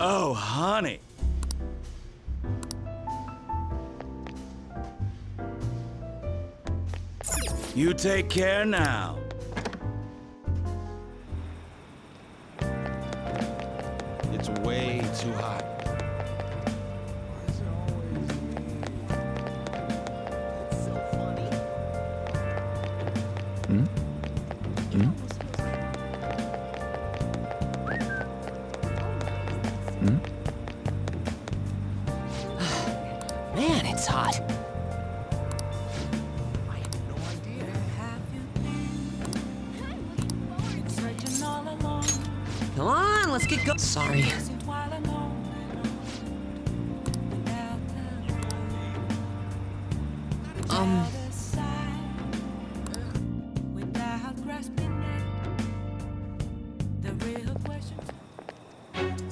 Oh, honey. You take care now. It's way too hot. Man, it's hot. Come on, let's get going. Sorry.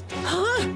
Huh?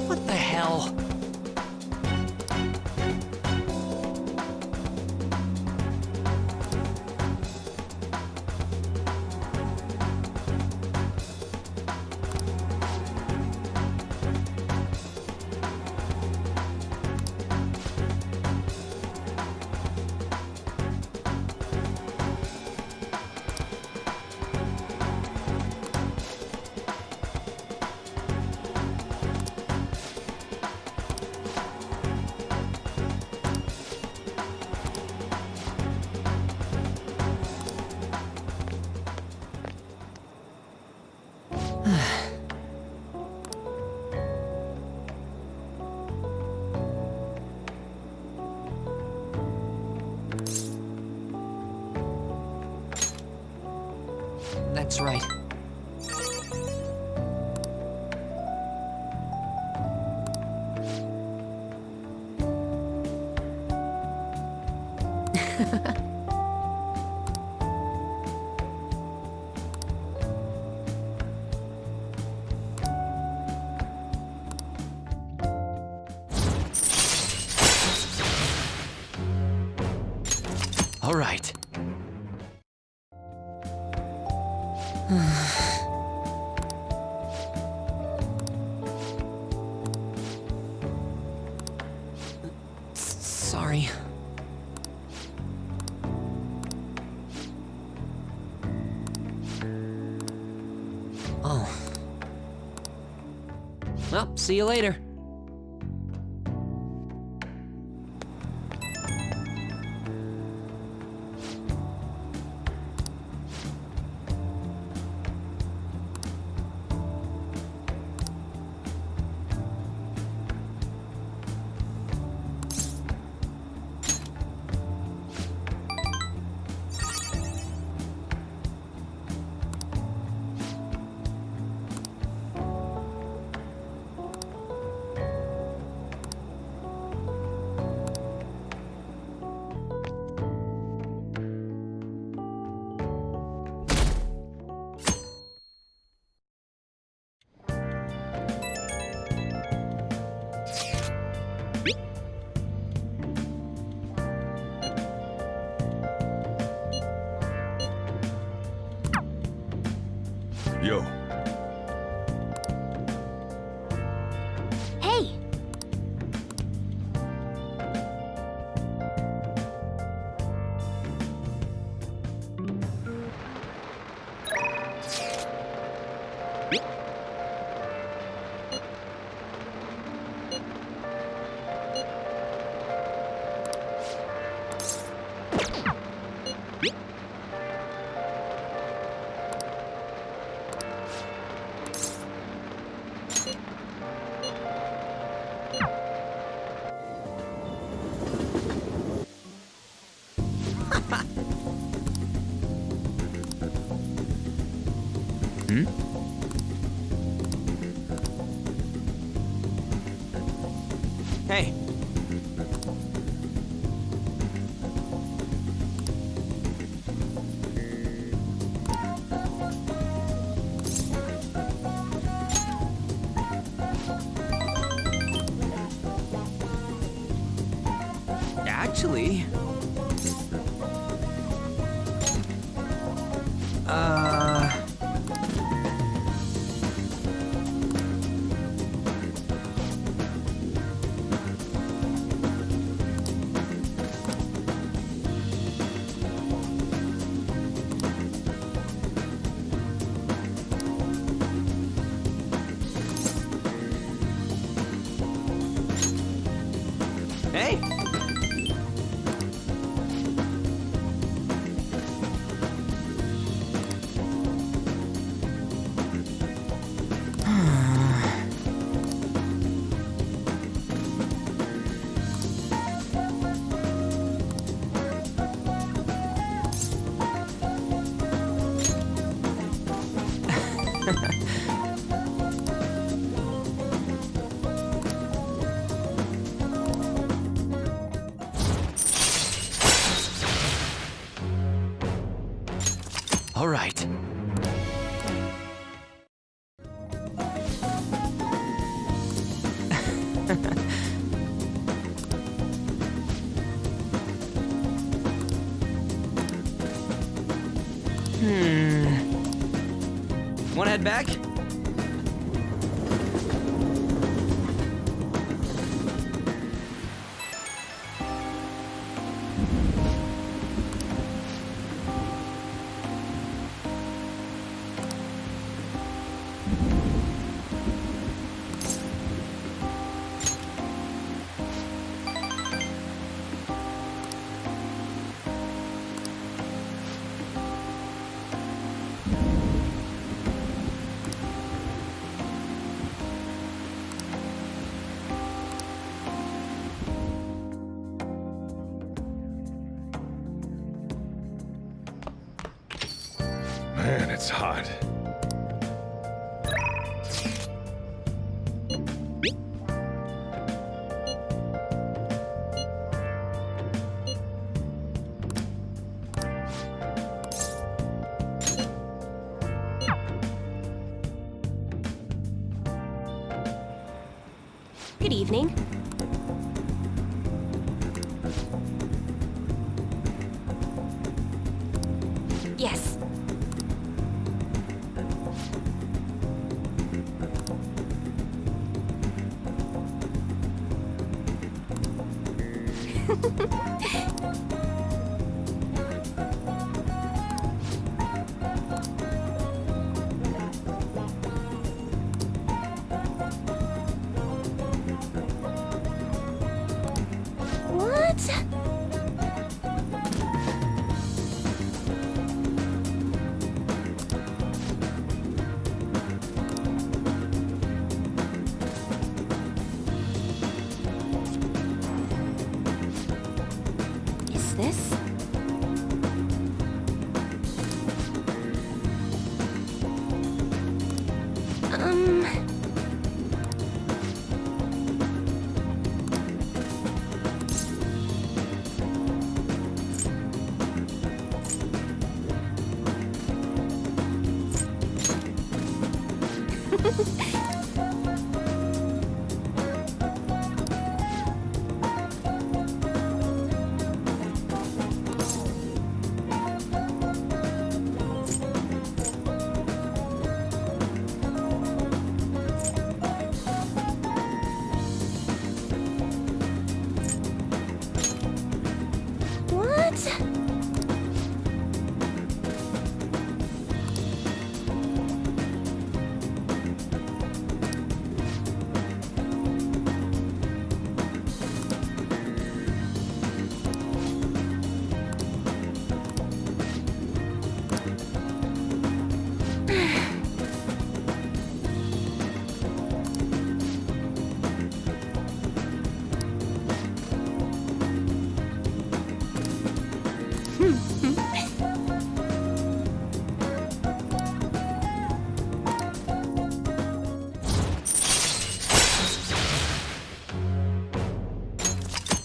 What the hell? That's right. All right. Sorry. Oh. Well, see you later. Yo. Hey! Hey. Actually... Hey! All right. Wanna head back? Man, it's hot. Good evening. Yes. What? Is this?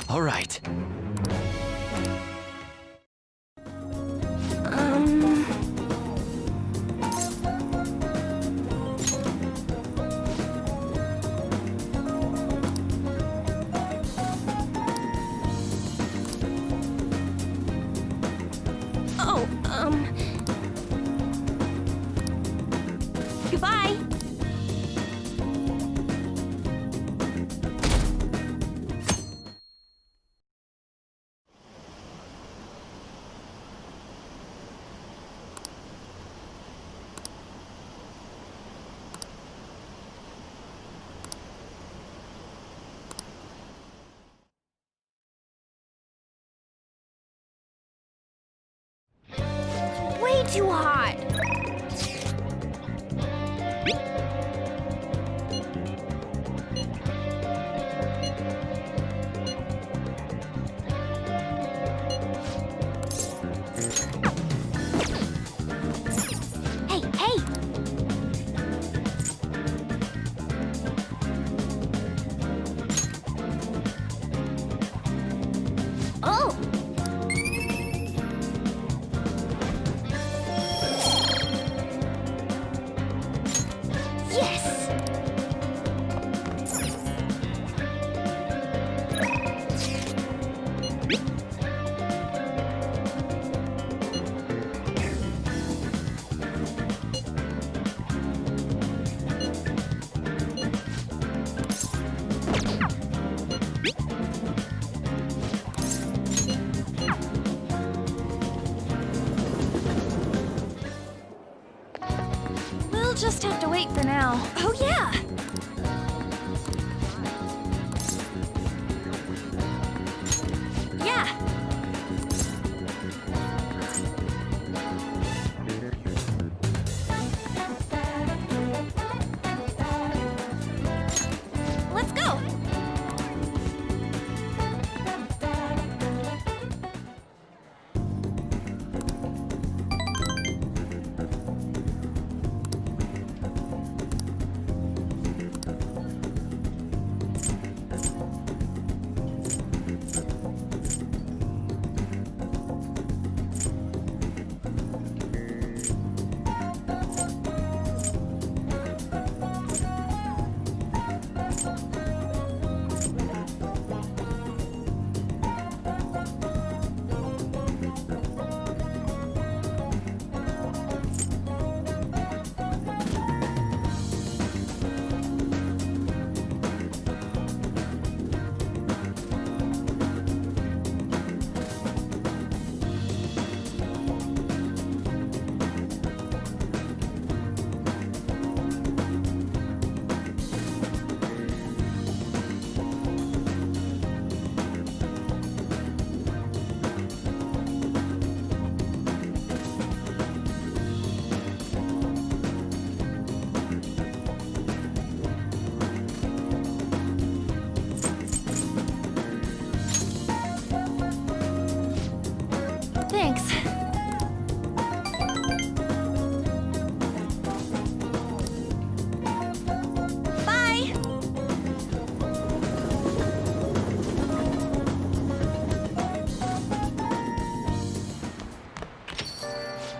All right. Oh, goodbye. Way too hot. Hey, hey! Oh! Yes! We'll just have to wait for now. Oh, yeah! Yeah! Let's go! Thanks. Bye!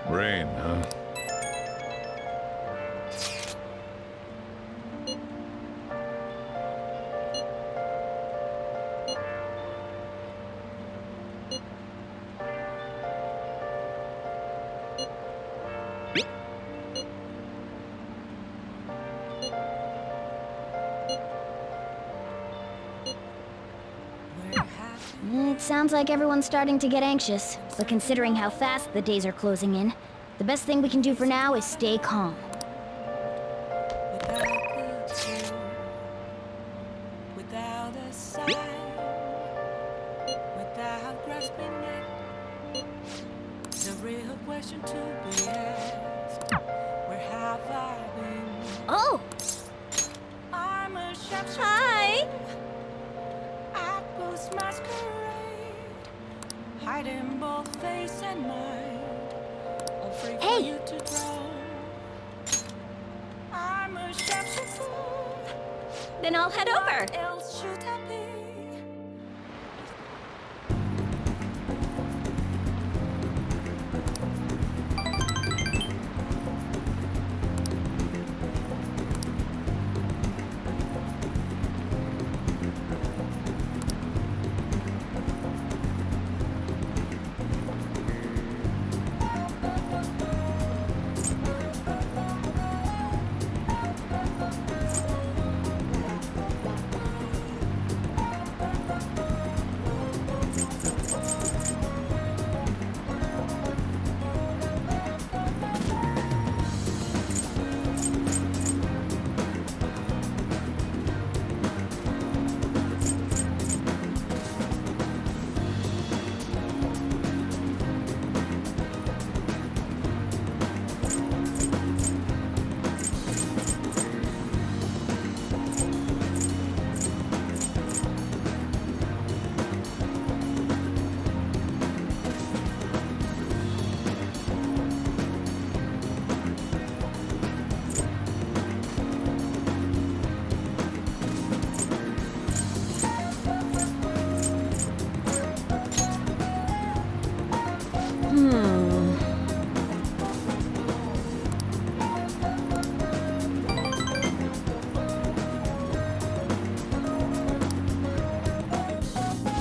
Rain, huh? It sounds like everyone's starting to get anxious, but considering how fast the days are closing in, the best thing we can do for now is stay calm. Without a sign, without grasping it, the real question to be asked: where have tried in both face and mind. Afraid for Hey. you to grow. I'm a chef's fool. Then I'll head over. What else should I be?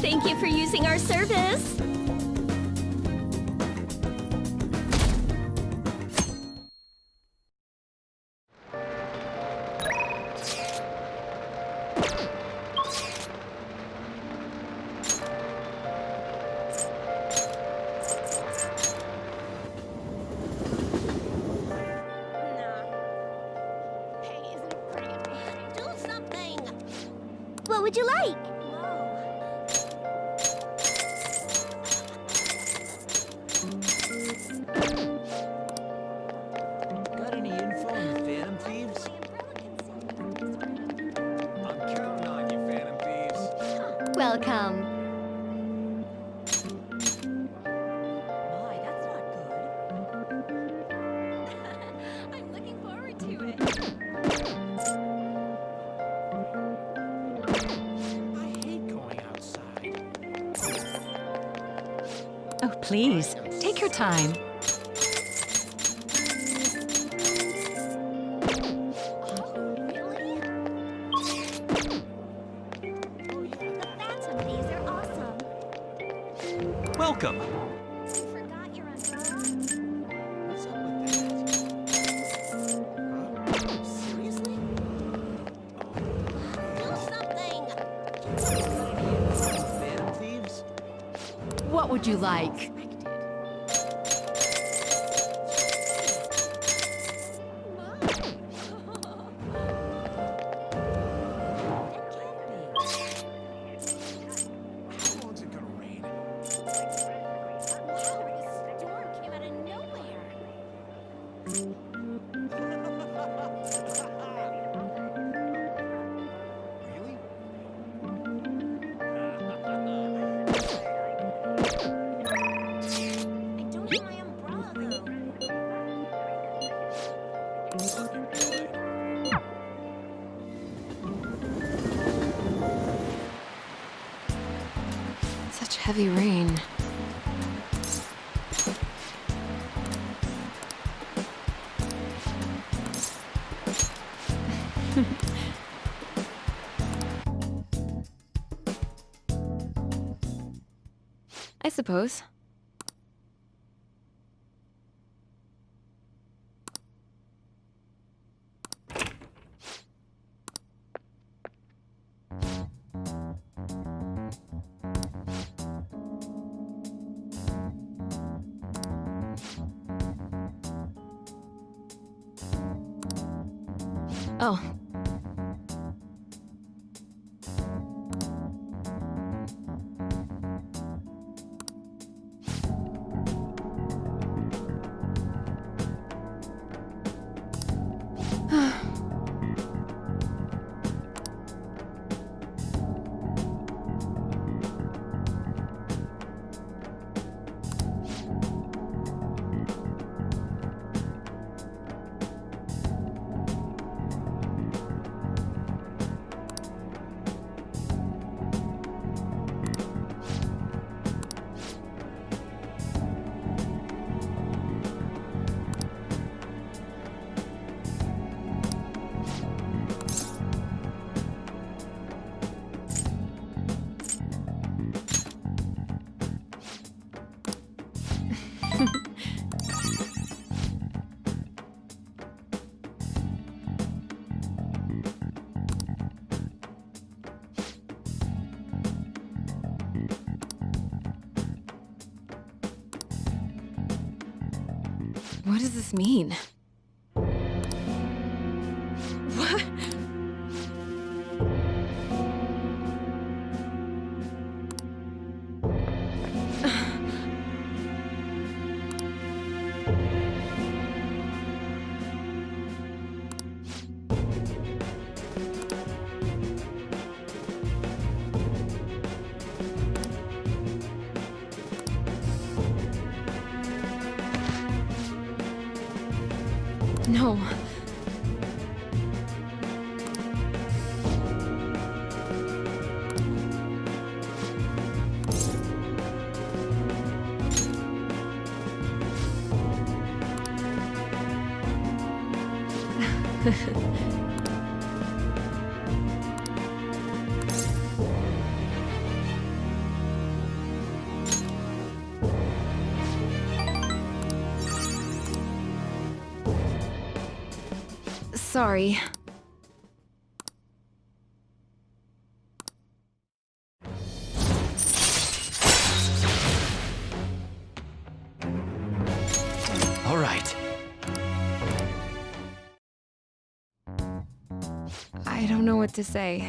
Thank you for using our service. What would you like? Got any info on the Phantom Thieves? I'm counting on you, Phantom Thieves. Welcome. My, that's not good. I'm looking forward to it. I hate going outside. Oh, please, take your time. Phantom Thieves are awesome. Welcome. You forgot your umbrella? What's up with that? Huh? Seriously? Do something. Phantom Thieves? What would you like? How long's it gonna rain? Storm came out of nowhere. Really? I don't have my umbrella Such heavy rain. I suppose. Oh. What does this mean? What? No. Sorry. All right. I don't know what to say.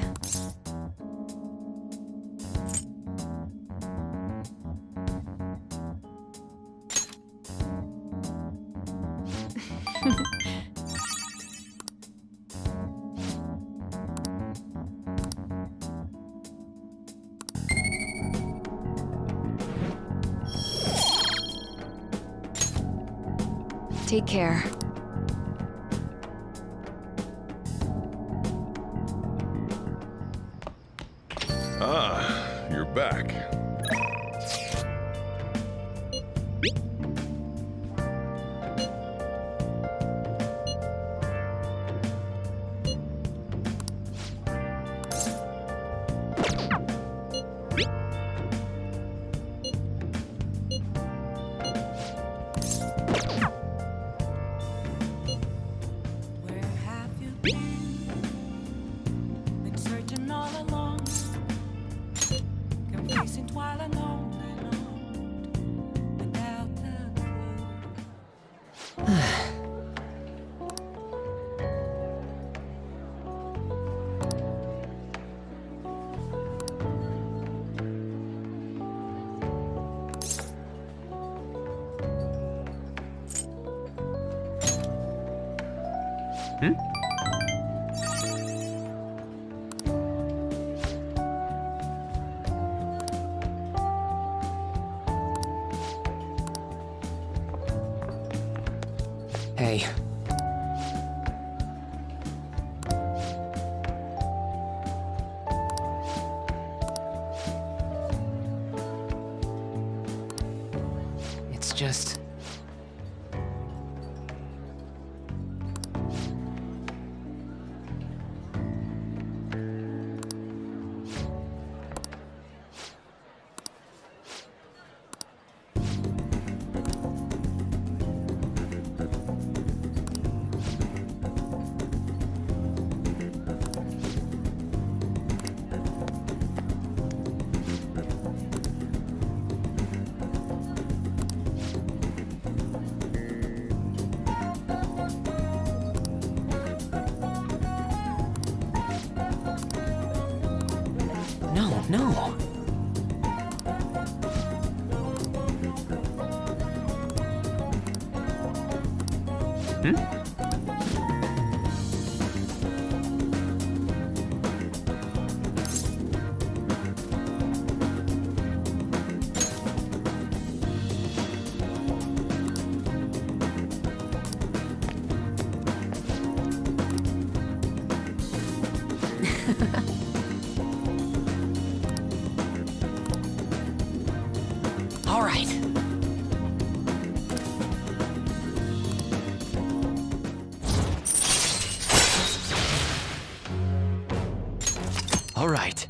Take care. Ah, you're back. Where have you been? Been searching all along, confusing while alone and on, without a clue. Hey. It's just... No. All right. All right.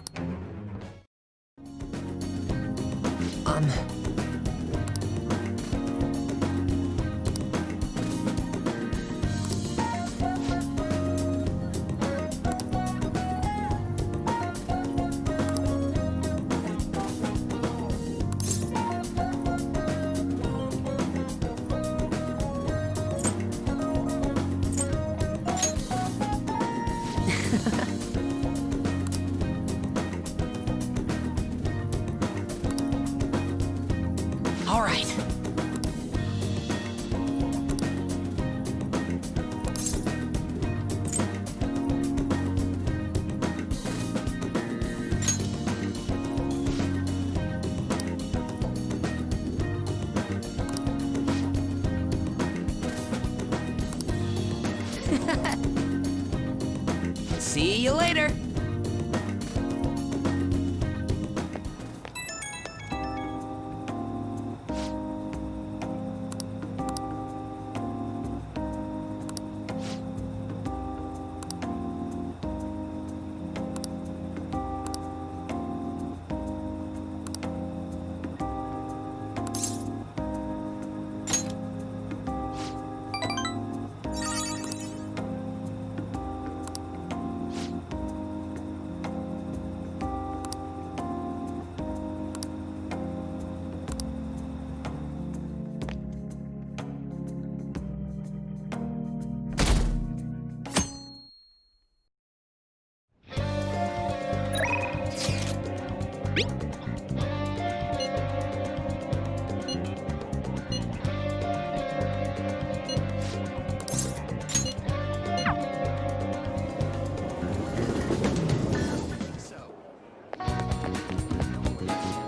See you later.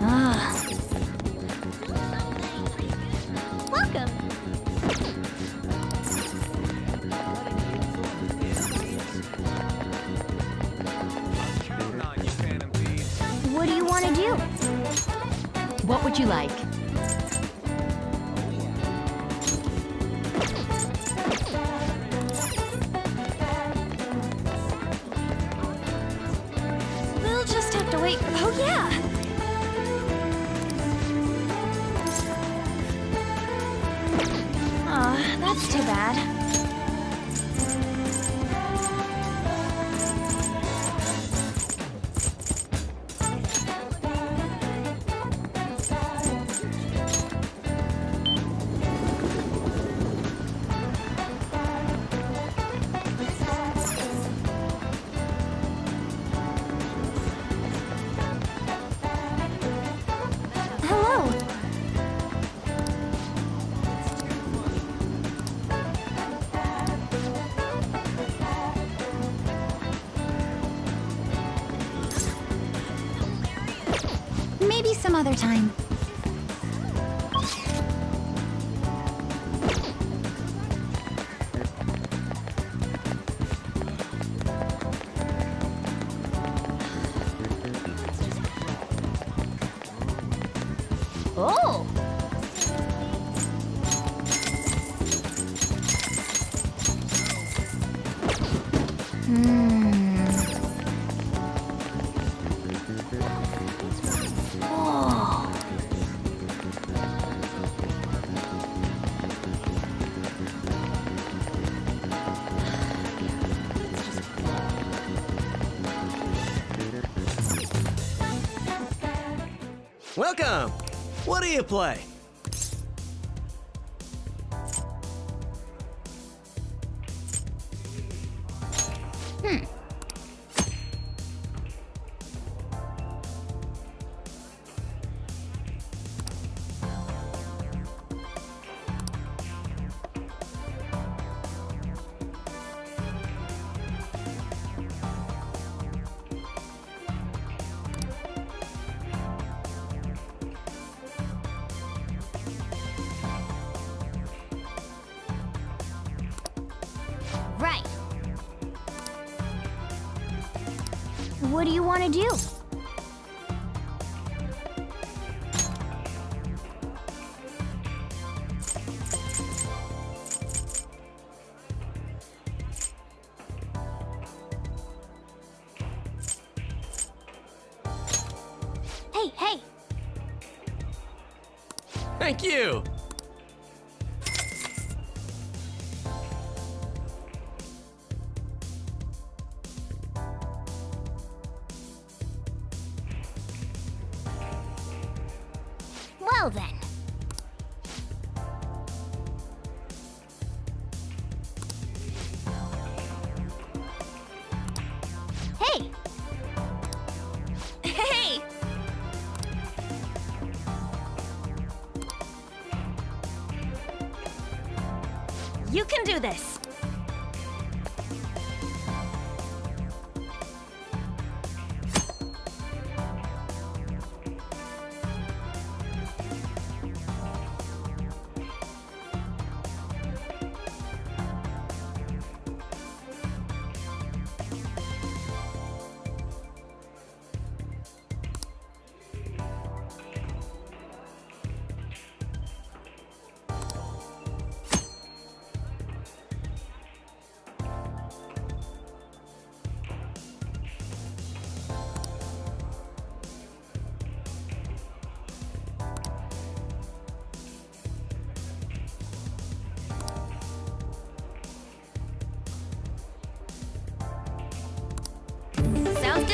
Ah. Welcome. Counting on you, Phantom Thieves. What do you want to do? What would you like? We'll just have to wait. Oh, yeah. Aw, that's too bad. Hello. Maybe some other time. Oh! Oh. Welcome! What do you play? Right. What do you want to do? Hey, hey! Thank you! Well then. Hey! Hey! You can do this.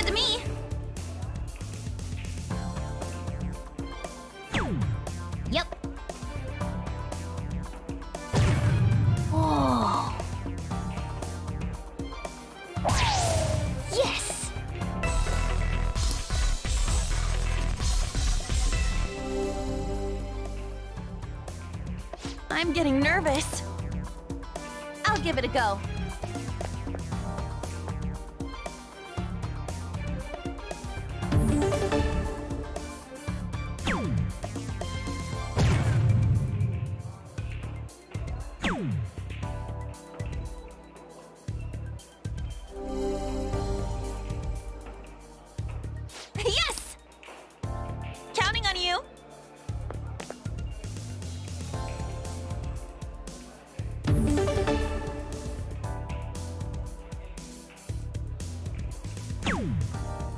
good to me. Yep. Oh. Yes! I'm getting nervous. I'll give it a go. Yes! Counting on you.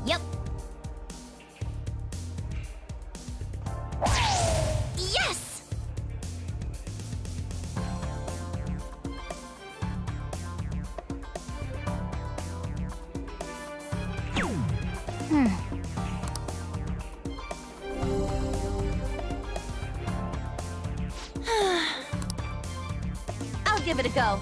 Yep. Yes! I'll give it a go.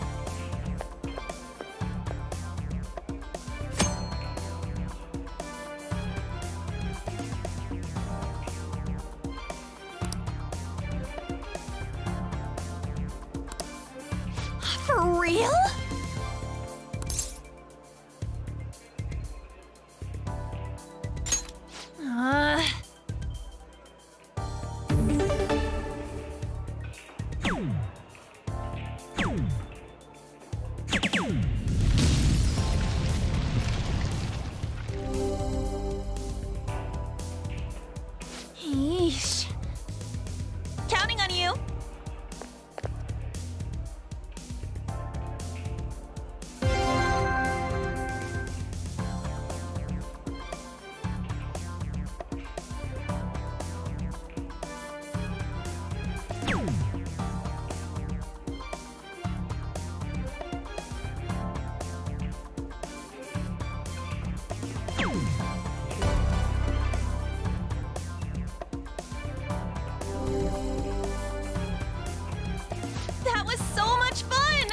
For real? Uh... Yeesh. Counting on you. That was so much fun!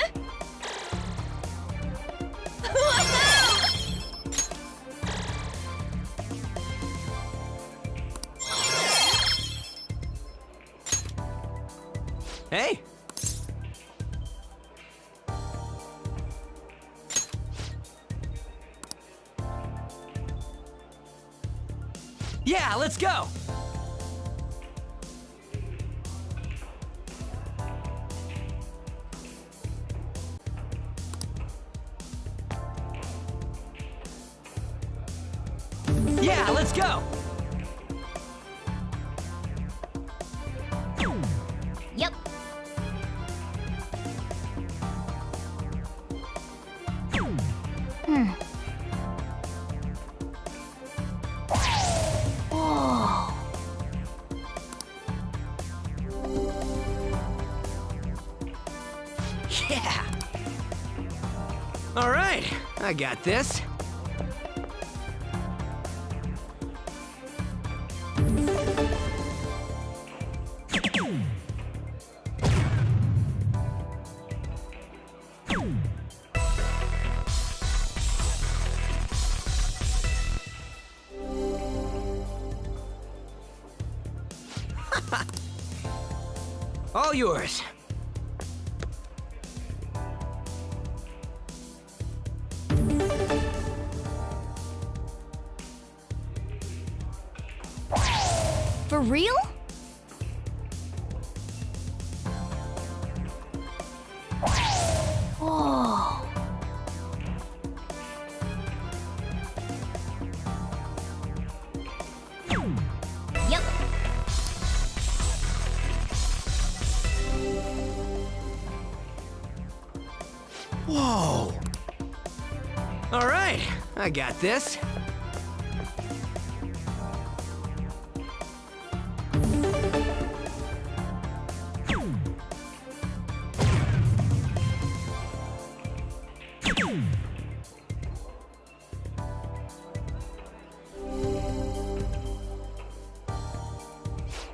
Hey! Yeah, let's go! Yeah, let's go! Yep. Oh. Yeah! All right, I got this. All yours. For real? Oh. Yep. Whoa! All right, I got this.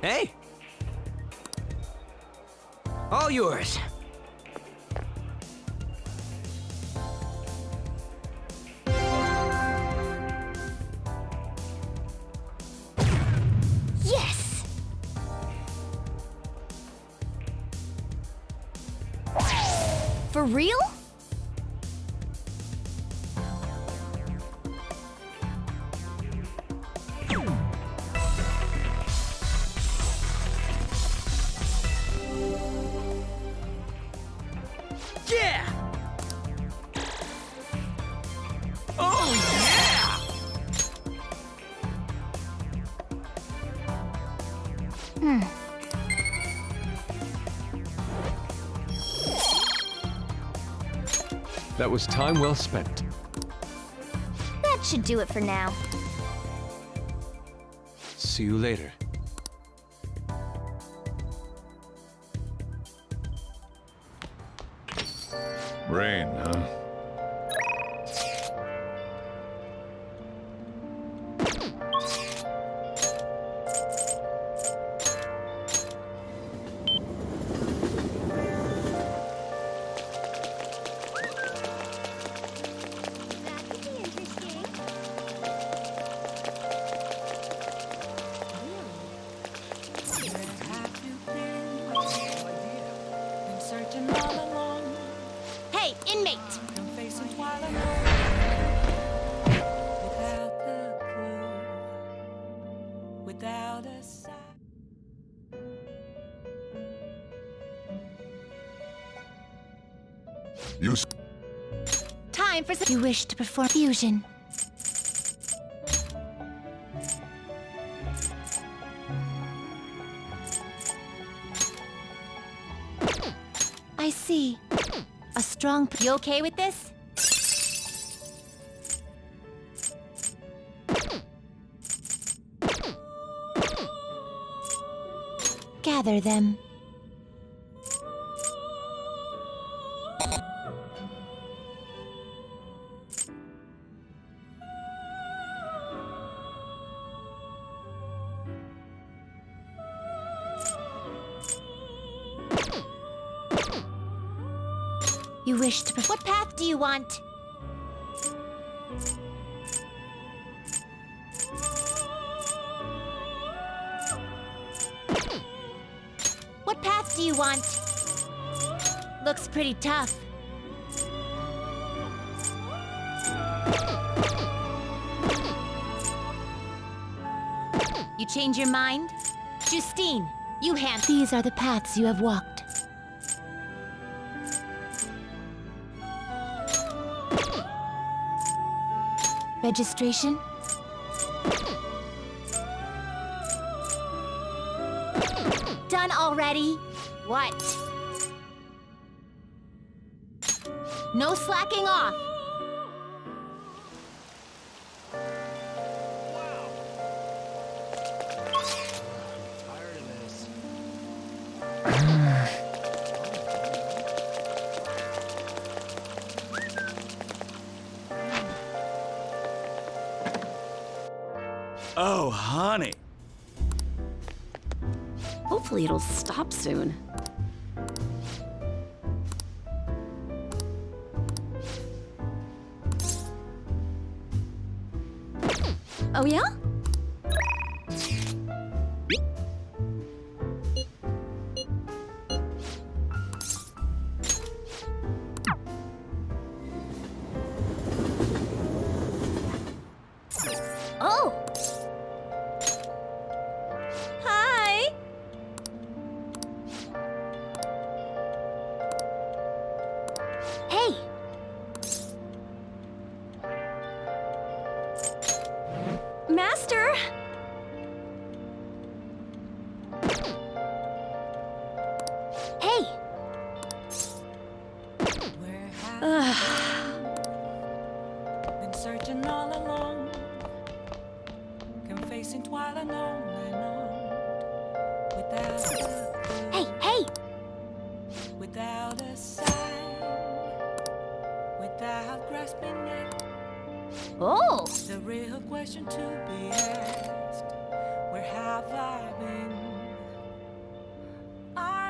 Hey! All yours. Yes! For real? Yeah! Oh, yeah! That was time well spent. That should do it for now. See you later. Rain, huh? That could be interesting. Where have you been searching all along, Hey, inmate! been facing while alone, without the clue, without a sign. You Time for some. You wish to perform fusion. I see. A strong. You okay with this? Gather them. You wish to. What path do you want? What path do you want? Looks pretty tough. You change your mind? Justine, you hand. These are the paths you have walked. Registration? Done already? What? No slacking off. Oh, honey. Hopefully it'll stop soon. Oh yeah? Oh! Hi! Hey! Master! Hey! Where have you been searching all along, confessing while alone and on, without a clue, Hey, hey! without a sign, without grasping it. Oh! The real question to be asked: where have I been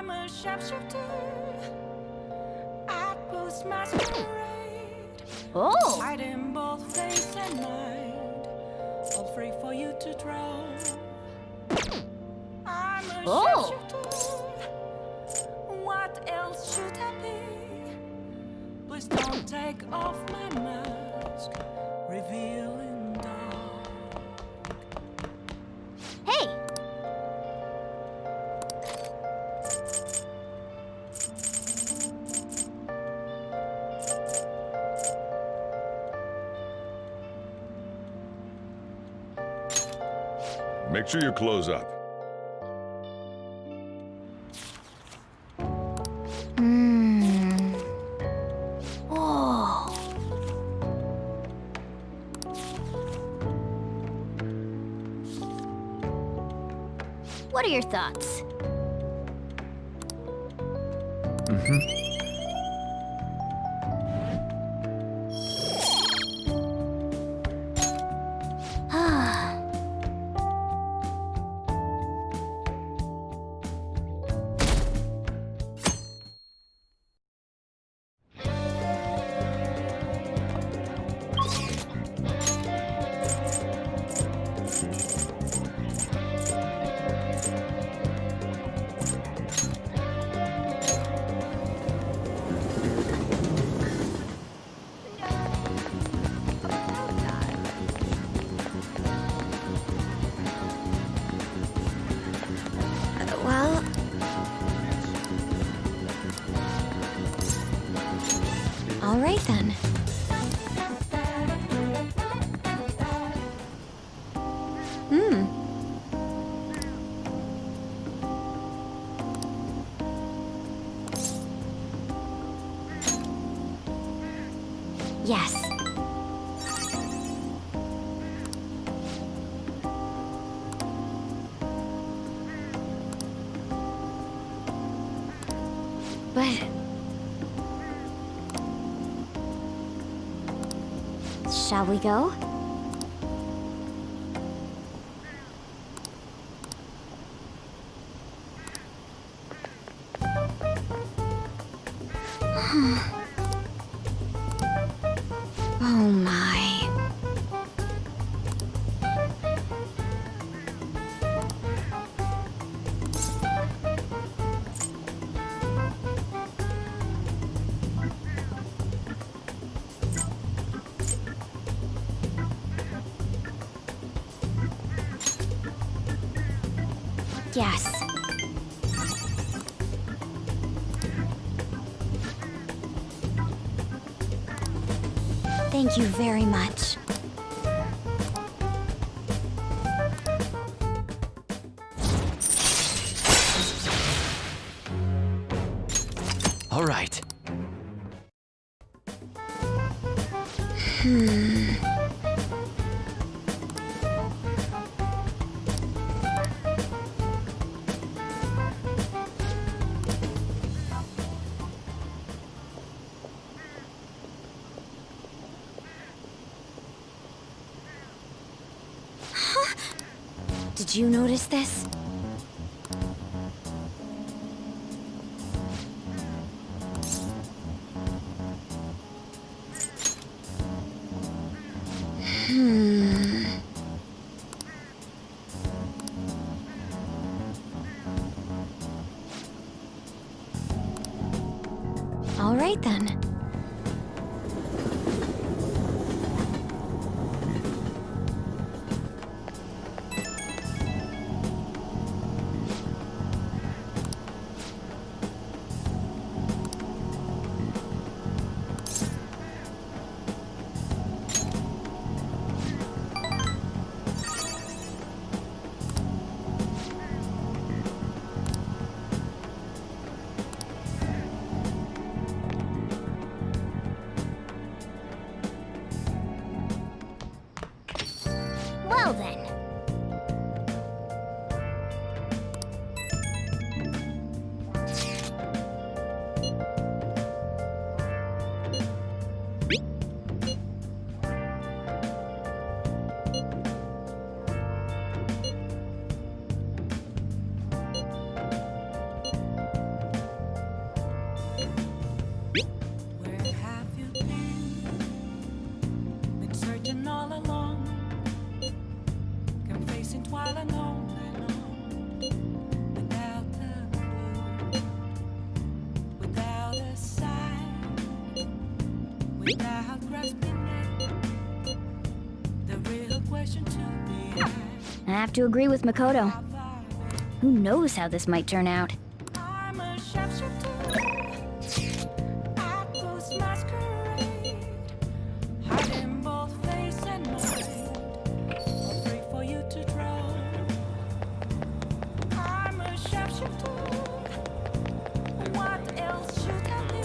I'm a sharpshooter at Post Masquerade. Oh! Hide in both face and mind, all free for you to draw. I'm a Oh. sharpshooter. What else should I be? Please don't take off my mask, revealing dark. Hey! Make sure you close up. Oh. What are your thoughts? Well, all right then. Yes. But... shall we go? Oh my. Yes. Thank you very much. All right. Did you notice this? All right then. without grasping it. The real question to be asked. I have to agree with Makoto. Who knows how this might turn out? I'm a sharpshooter. I post masquerade, hiding both face and mind, free for you to draw. I'm a sharpshooter. What else should I do?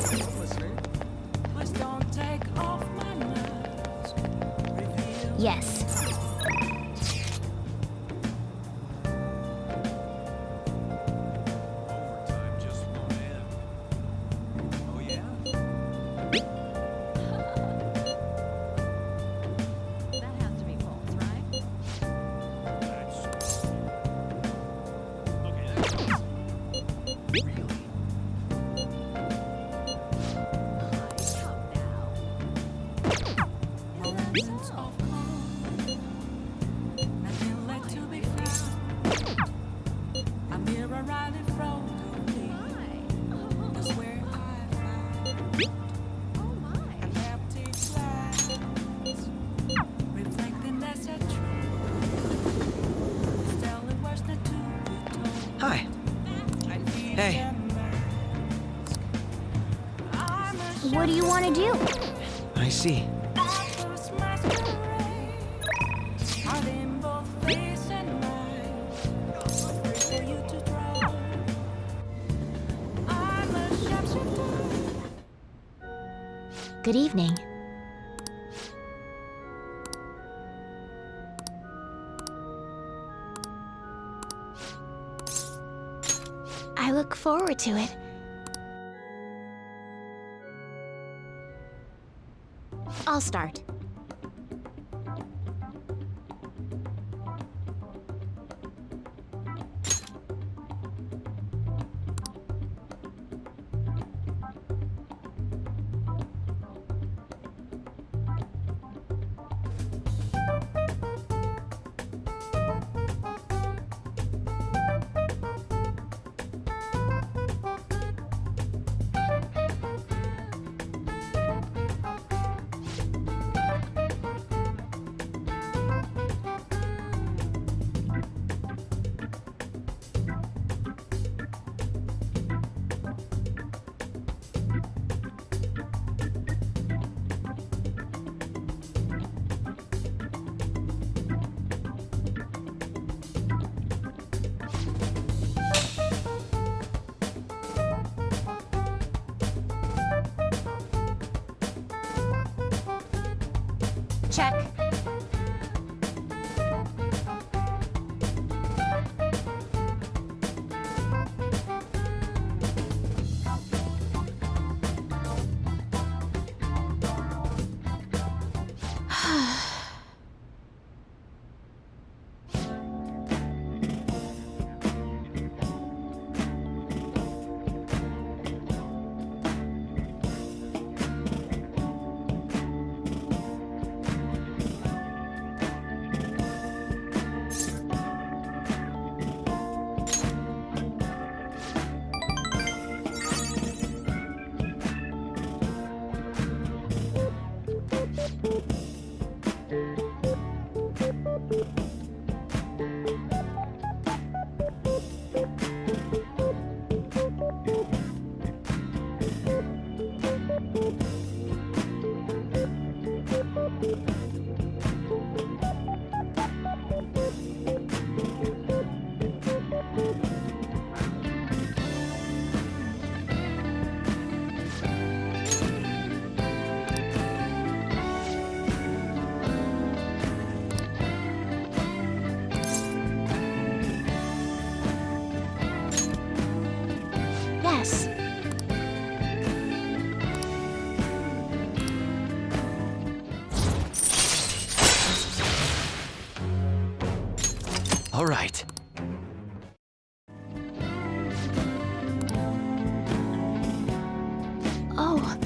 Please don't take off my mask. Reveal. Yes. Overtime just won't end. Oh, yeah? That has to be false, right? Okay, that's really? Absence of calm, nothing left to be found. A mirror right in front of me. That's where I found an empty glass, reflecting that's a truth. Telling words not to be told. Hi. I feel Hey. the mask. I'm a What do you want to do? I see. Post masquerade, hiding both face and mind, free for you to draw. I'm a sharpshooter. Good evening. I look forward to it. I'll start. Check. Yes. All right. Oh.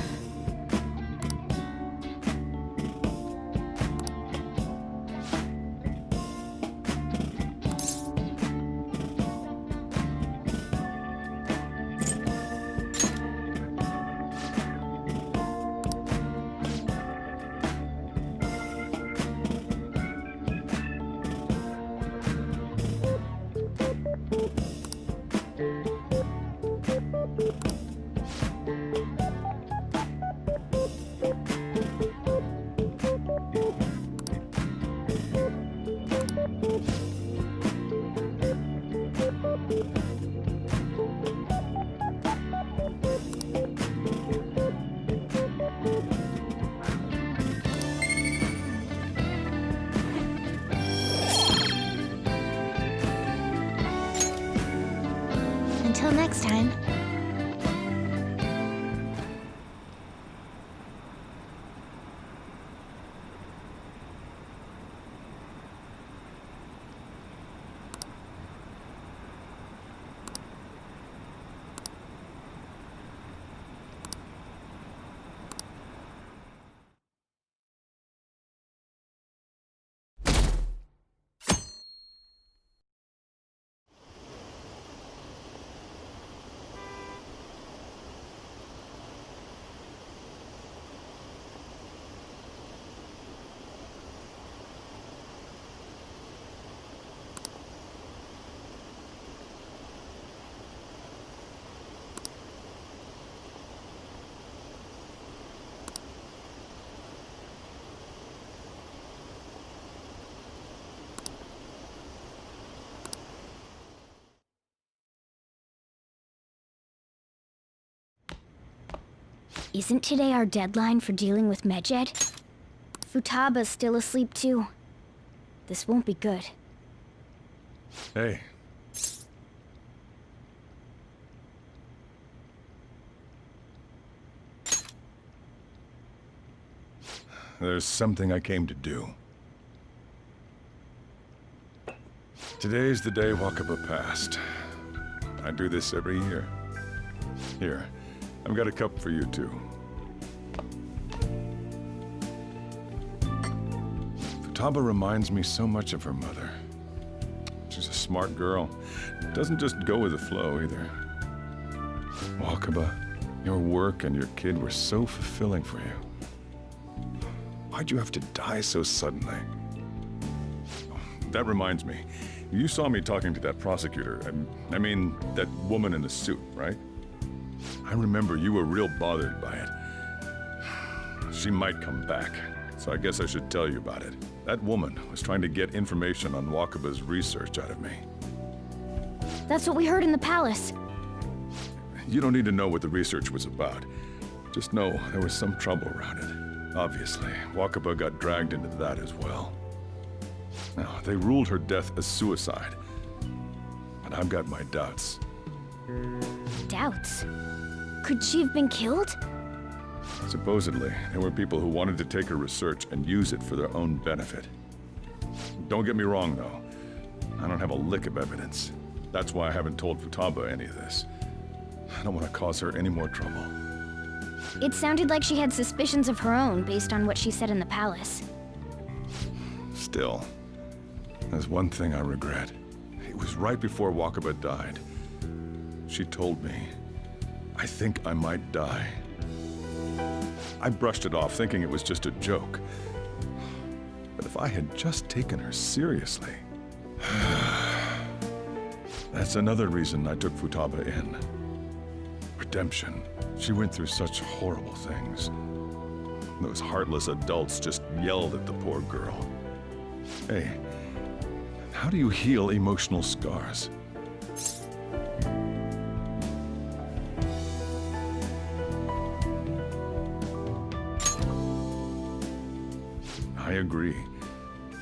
next time. Isn't today our deadline for dealing with Medjed? Futaba's still asleep too. This won't be good. Hey. There's something I came to do. Today's the day Wakaba passed. I do this every year. Here, I've got a cup for you too. Futaba reminds me so much of her mother. She's a smart girl. Doesn't just go with the flow either. Wakaba, your work and your kid were so fulfilling for you. Why'd you have to die so suddenly? That reminds me. You saw me talking to that prosecutor. I mean, that woman in the suit, right? I remember you were real bothered by it. She might come back, so I guess I should tell you about it. That woman was trying to get information on Wakaba's research out of me. That's what we heard in the palace. You don't need to know what the research was about. Just know there was some trouble around it. Obviously, Wakaba got dragged into that as well. Now, they ruled her death as suicide. But I've got my doubts. Doubts? Could she have been killed? Supposedly, there were people who wanted to take her research and use it for their own benefit. Don't get me wrong, though. I don't have a lick of evidence. That's why I haven't told Futaba any of this. I don't want to cause her any more trouble. It sounded like she had suspicions of her own based on what she said in the palace. Still, there's one thing I regret. It was right before Wakaba died. She told me, I think I might die. I brushed it off, thinking it was just a joke. But if I had just taken her seriously... That's another reason I took Futaba in. Redemption. She went through such horrible things. Those heartless adults just yelled at the poor girl. Hey, how do you heal emotional scars? I agree.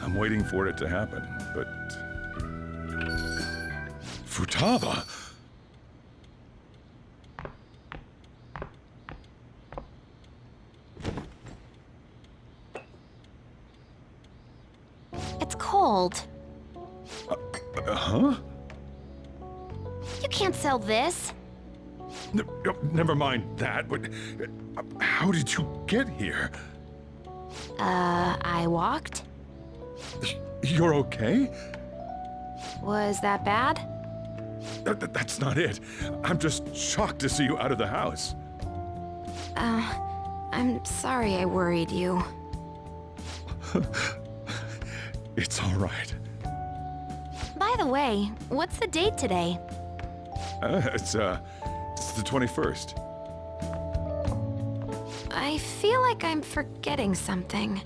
I'm waiting for it to happen, but... Futaba! It's cold. Huh? You can't sell this. Never mind that, but... How did you get here? I walked? You're okay? Was that bad? That's not it. I'm just shocked to see you out of the house. I'm sorry I worried you. It's all right. By the way, what's the date today? It's the 21st. I feel like I'm forgetting something.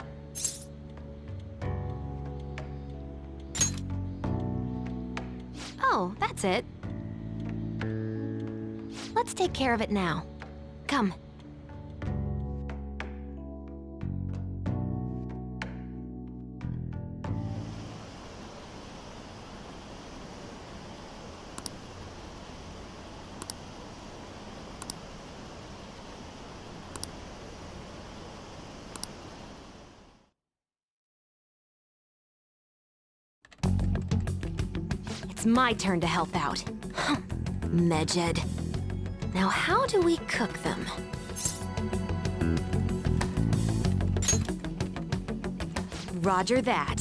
Oh, that's it. Let's take care of it now. Come. it's my turn to help out. Medjed. Now how do we cook them? Roger that.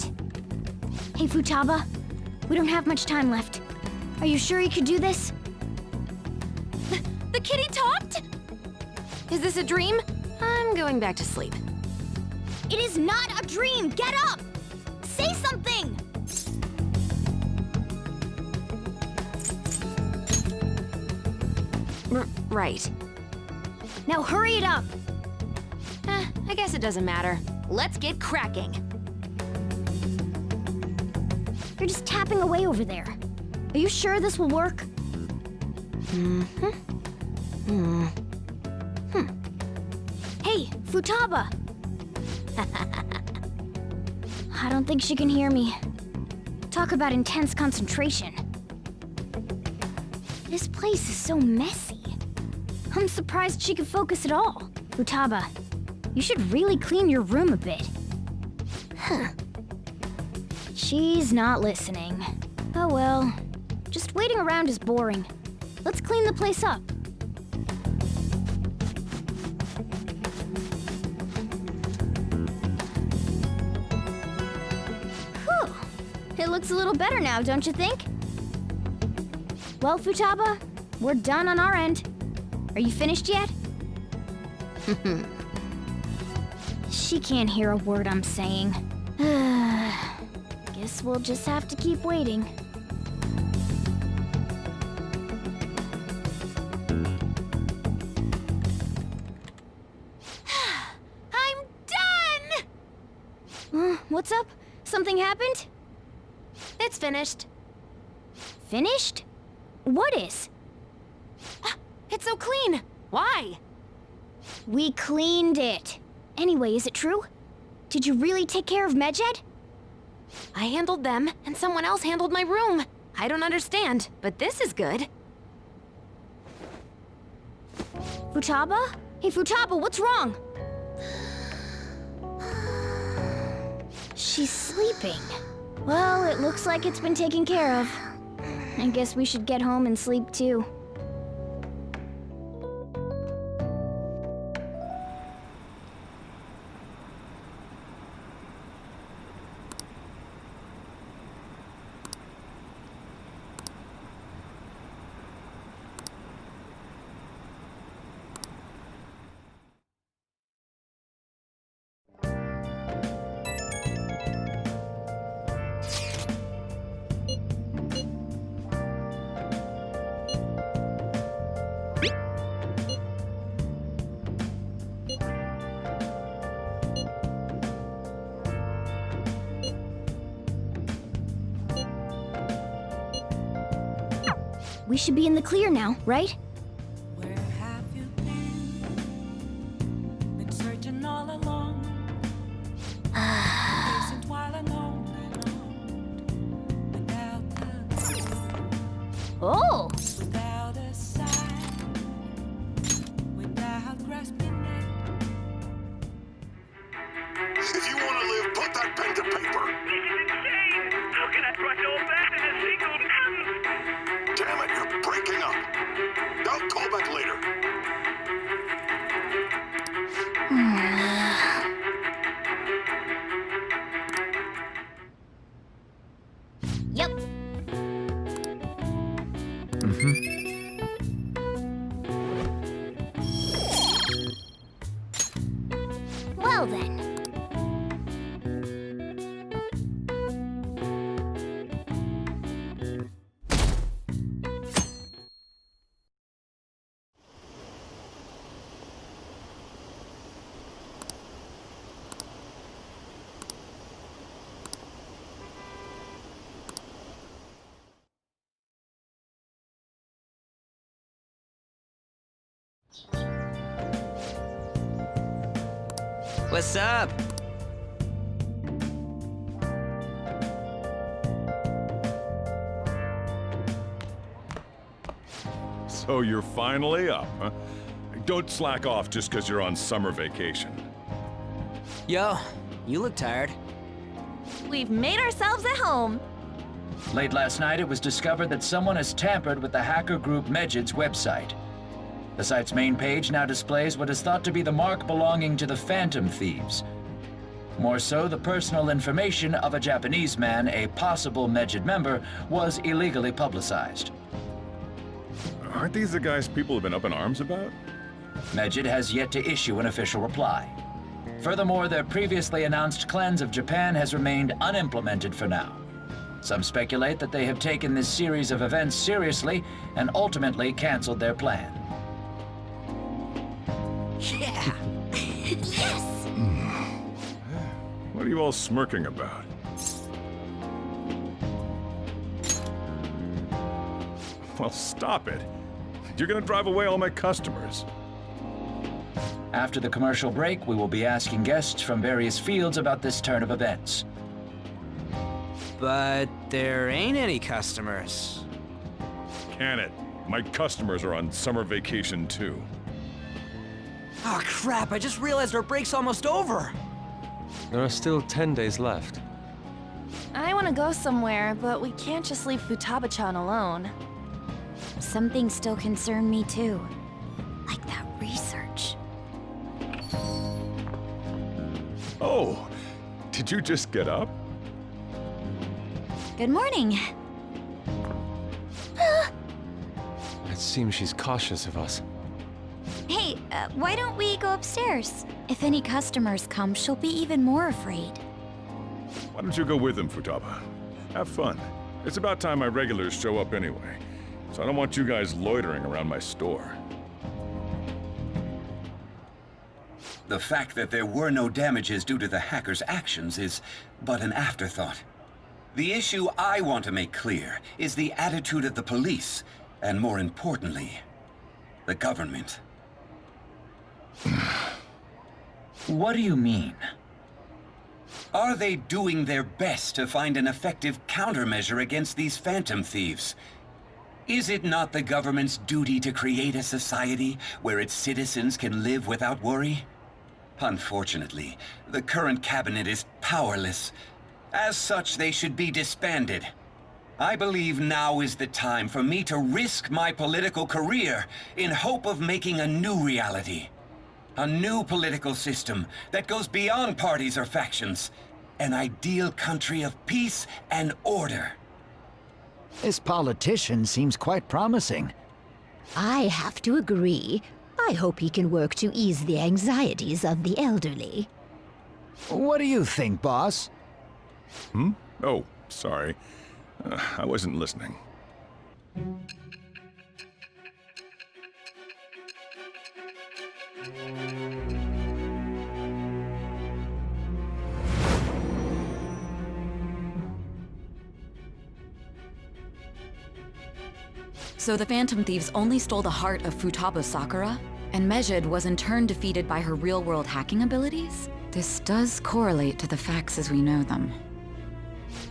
Hey, Futaba. We don't have much time left. Are you sure you could do this? The kitty talked? Is this a dream? I'm going back to sleep. It is not a dream! Get up! Say something! Right. Now hurry it up! I guess it doesn't matter. Let's get cracking. You're just tapping away over there. Are you sure this will work? Hey, Futaba! I don't think she can hear me. Talk about intense concentration. This place is so messy. I'm surprised she could focus at all. Futaba, you should really clean your room a bit. She's not listening. Oh well. Just waiting around is boring. Let's clean the place up. Whew. It looks a little better now, don't you think? Well, Futaba, we're done on our end. Are you finished yet? She can't hear a word I'm saying. Guess we'll just have to keep waiting. I'm done! What's up? Something happened? It's finished. Finished? What is? It's so clean. Why? We cleaned it. Anyway, is it true? Did you really take care of Medjed? I handled them, and someone else handled my room. I don't understand, but this is good. Futaba? Hey, Futaba, what's wrong? She's sleeping. Well, it looks like it's been taken care of. I guess we should get home and sleep too. We should be in the clear now, right? Where have you been? Been searching all along. Patient while alone without Oh! without a sign, without grasping it. If you want to live, put that pen to paper. This is insane! How can I crush all that in a single Damn it, you're breaking up. I'll call back later. Yep. Well then. What's up? So you're finally up, huh? Don't slack off just because you're on summer vacation. Yo, you look tired. We've made ourselves at home. Late last night, it was discovered that someone has tampered with the hacker group Medjid's website. The site's main page now displays what is thought to be the mark belonging to the Phantom Thieves. More so, the personal information of a Japanese man, a possible Medjid member, was illegally publicized. Aren't these the guys people have been up in arms about? Medjid has yet to issue an official reply. Furthermore, their previously announced cleanse of Japan has remained unimplemented for now. Some speculate that they have taken this series of events seriously and ultimately canceled their plan. Yeah! Yes! What are you all smirking about? Well, stop it. You're gonna drive away all my customers. After the commercial break, we will be asking guests from various fields about this turn of events. But there ain't any customers. Can it? My customers are on summer vacation too. Oh crap, I just realized our break's almost over. There are still 10 days left. I want to go somewhere, but we can't just leave Futaba-chan alone. Some things still concern me too. Like that research. Oh, did you just get up? Good morning. It seems she's cautious of us. Hey, why don't we go upstairs? If any customers come, she'll be even more afraid. Why don't you go with them, Futaba? Have fun. It's about time my regulars show up anyway, so I don't want you guys loitering around my store. The fact that there were no damages due to the hacker's actions is but an afterthought. The issue I want to make clear is the attitude of the police, and more importantly, the government. What do you mean? Are they doing their best to find an effective countermeasure against these Phantom Thieves? Is it not the government's duty to create a society where its citizens can live without worry? Unfortunately, the current cabinet is powerless. As such, they should be disbanded. I believe now is the time for me to risk my political career in hope of making a new reality. A new political system that goes beyond parties or factions. An ideal country of peace and order. This politician seems quite promising. I have to agree. I hope he can work to ease the anxieties of the elderly. What do you think, boss? Oh, sorry. I wasn't listening. So the Phantom Thieves only stole the heart of Futaba Sakura? And Medjid was in turn defeated by her real-world hacking abilities? This does correlate to the facts as we know them.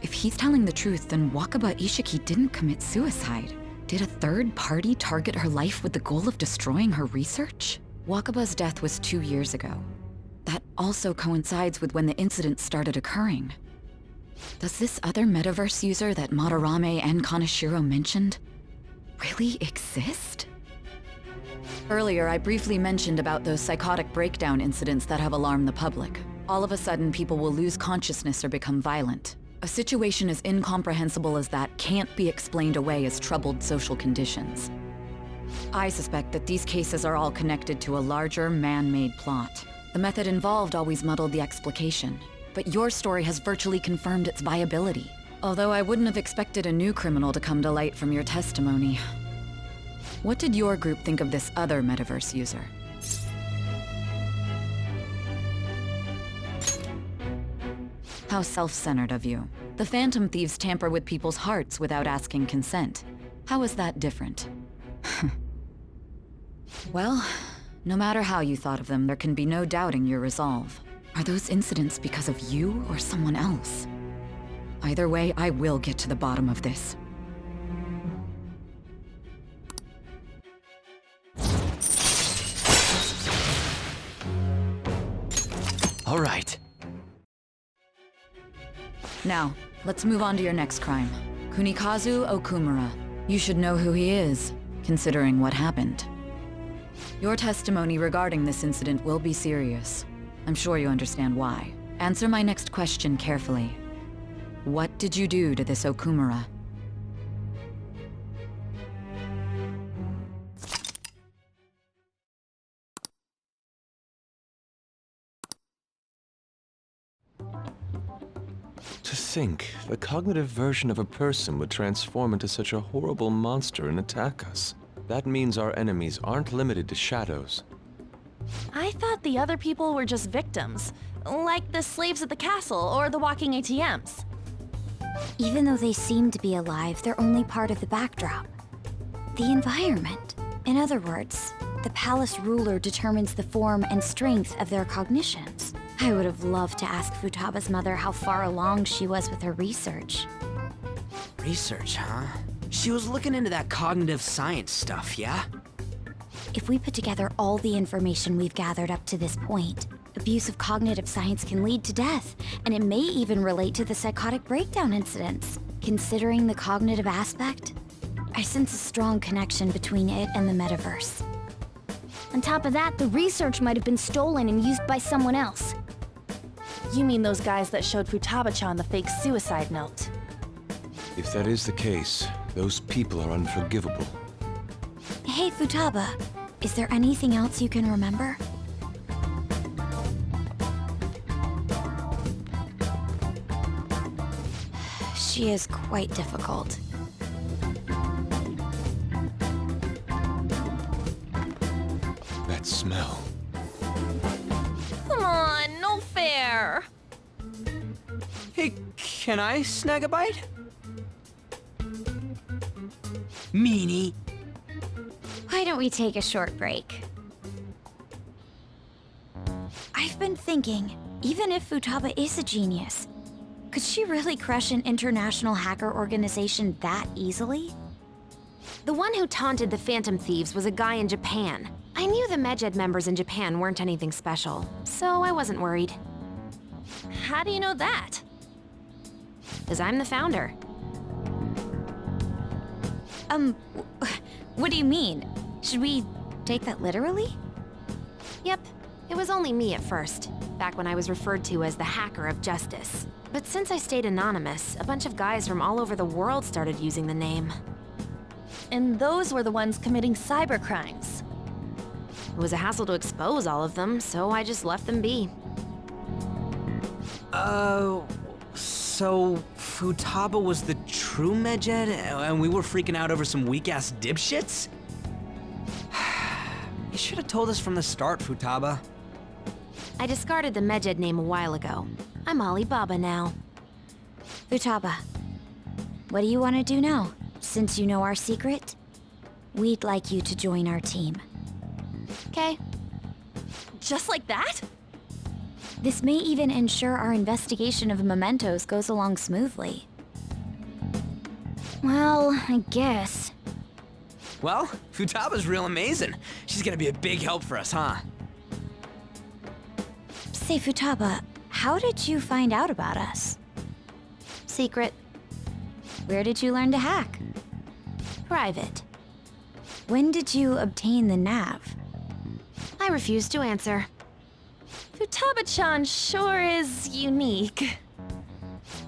If he's telling the truth, then Wakaba Ishiki didn't commit suicide. Did a third party target her life with the goal of destroying her research? Wakaba's death was 2 years ago. That also coincides with when the incident started occurring. Does this other metaverse user that Madarame and Kaneshiro mentioned really exist? Earlier, I briefly mentioned about those psychotic breakdown incidents that have alarmed the public. All of a sudden, people will lose consciousness or become violent. A situation as incomprehensible as that can't be explained away as troubled social conditions. I suspect that these cases are all connected to a larger, man-made plot. The method involved always muddled the explication, but your story has virtually confirmed its viability. Although I wouldn't have expected a new criminal to come to light from your testimony. What did your group think of this other metaverse user? How self-centered of you. The Phantom Thieves tamper with people's hearts without asking consent. How is that different? Well, no matter how you thought of them, there can be no doubting your resolve. Are those incidents because of you or someone else? Either way, I will get to the bottom of this. All right. Now, let's move on to your next crime. Kunikazu Okumura. You should know who he is, considering what happened. Your testimony regarding this incident will be serious. I'm sure you understand why. Answer my next question carefully. What did you do to this Okumura? To think, the cognitive version of a person would transform into such a horrible monster and attack us. That means our enemies aren't limited to shadows. I thought the other people were just victims, like the slaves at the castle or the walking ATMs. Even though they seem to be alive, they're only part of the backdrop. The environment. In other words, the palace ruler determines the form and strength of their cognitions. I would have loved to ask Futaba's mother how far along she was with her research. Research, huh? She was looking into that cognitive science stuff, yeah? If we put together all the information we've gathered up to this point, abuse of cognitive science can lead to death, and it may even relate to the psychotic breakdown incidents. Considering the cognitive aspect, I sense a strong connection between it and the metaverse. On top of that, the research might have been stolen and used by someone else. You mean those guys that showed Futaba-chan the fake suicide note? If that is the case, those people are unforgivable. Hey, Futaba, is there anything else you can remember? She is quite difficult. That smell. Come on, no fair! Hey, can I snag a bite? Meanie. Why don't we take a short break? I've been thinking, even if Futaba is a genius, could she really crush an international hacker organization that easily? The one who taunted the Phantom Thieves was a guy in Japan. I knew the Medjed members in Japan weren't anything special, so I wasn't worried. How do you know that? Because I'm the founder. What do you mean? Should we take that literally? Yep, it was only me at first, back when I was referred to as the Hacker of Justice. But since I stayed anonymous, a bunch of guys from all over the world started using the name. And those were the ones committing cybercrimes. It was a hassle to expose all of them, so I just left them be. So Futaba was the true Medjed, and we were freaking out over some weak-ass dipshits? You should have told us from the start, Futaba. I discarded the Medjed name a while ago. I'm Alibaba now. Futaba, what do you want to do now? Since you know our secret, we'd like you to join our team. Okay. Just like that? This may even ensure our investigation of mementos goes along smoothly. Well, I guess. Well, Futaba's real amazing. She's gonna be a big help for us, huh? Say, Futaba, how did you find out about us? Secret. Where did you learn to hack? Private. When did you obtain the nav? I refuse to answer. Futaba-chan sure is unique.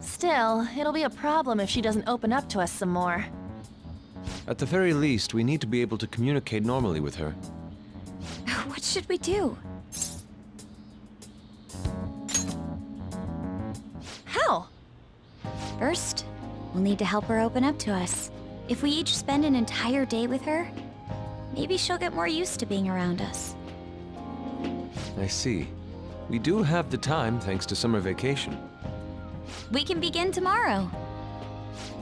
Still, it'll be a problem if she doesn't open up to us some more. At the very least, we need to be able to communicate normally with her. What should we do? How? First, we'll need to help her open up to us. If we each spend an entire day with her, maybe she'll get more used to being around us. I see. We do have the time thanks to summer vacation. We can begin tomorrow.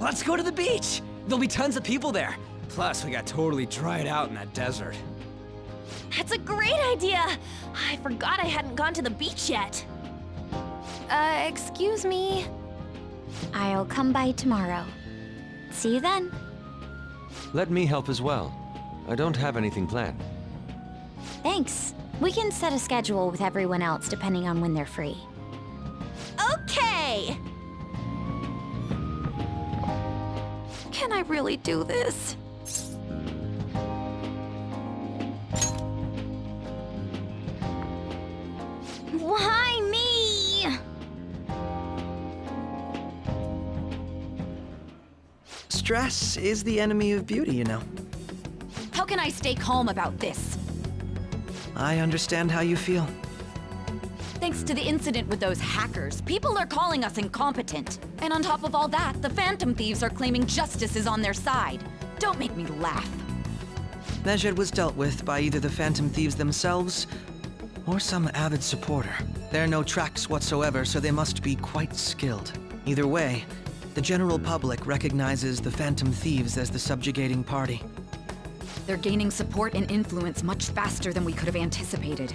Let's go to the beach! There'll be tons of people there. Plus, we got totally dried out in that desert. That's a great idea! I forgot I hadn't gone to the beach yet. Excuse me? I'll come by tomorrow. See you then. Let me help as well. I don't have anything planned. Thanks. We can set a schedule with everyone else depending on when they're free. Okay! Can I really do this? Why me? Stress is the enemy of beauty, you know. How can I stay calm about this? I understand how you feel. Thanks to the incident with those hackers, people are calling us incompetent. And on top of all that, the Phantom Thieves are claiming justice is on their side. Don't make me laugh. Mejed was dealt with by either the Phantom Thieves themselves or some avid supporter. There are no tracks whatsoever, so they must be quite skilled. Either way, the general public recognizes the Phantom Thieves as the subjugating party. They're gaining support and influence much faster than we could have anticipated.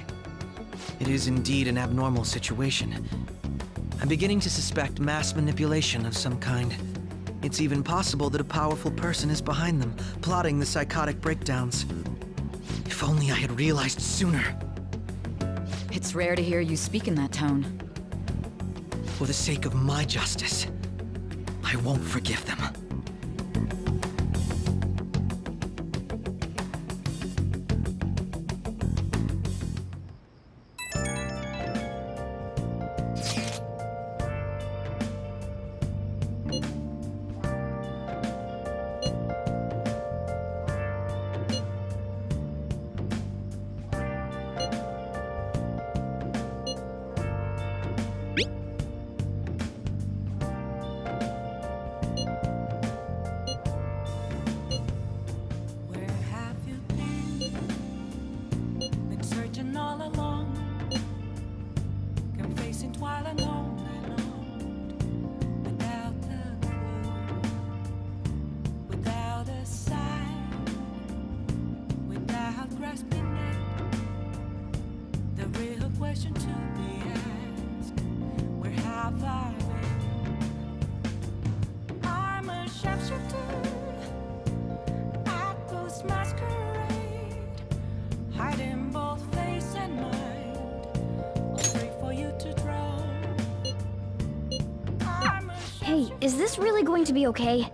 It is indeed an abnormal situation. I'm beginning to suspect mass manipulation of some kind. It's even possible that a powerful person is behind them, plotting the psychotic breakdowns. If only I had realized sooner. It's rare to hear you speak in that tone. For the sake of my justice, I won't forgive them. Where have you been? Been searching all along, confessing while alone and on, without a clue, without a sign, without grasping it. The real question to be asked: where have I been? I'm a sharpshooter. Masquerade, hiding both face and mind. I'll pray for you to draw. Hey, is this really going to be okay?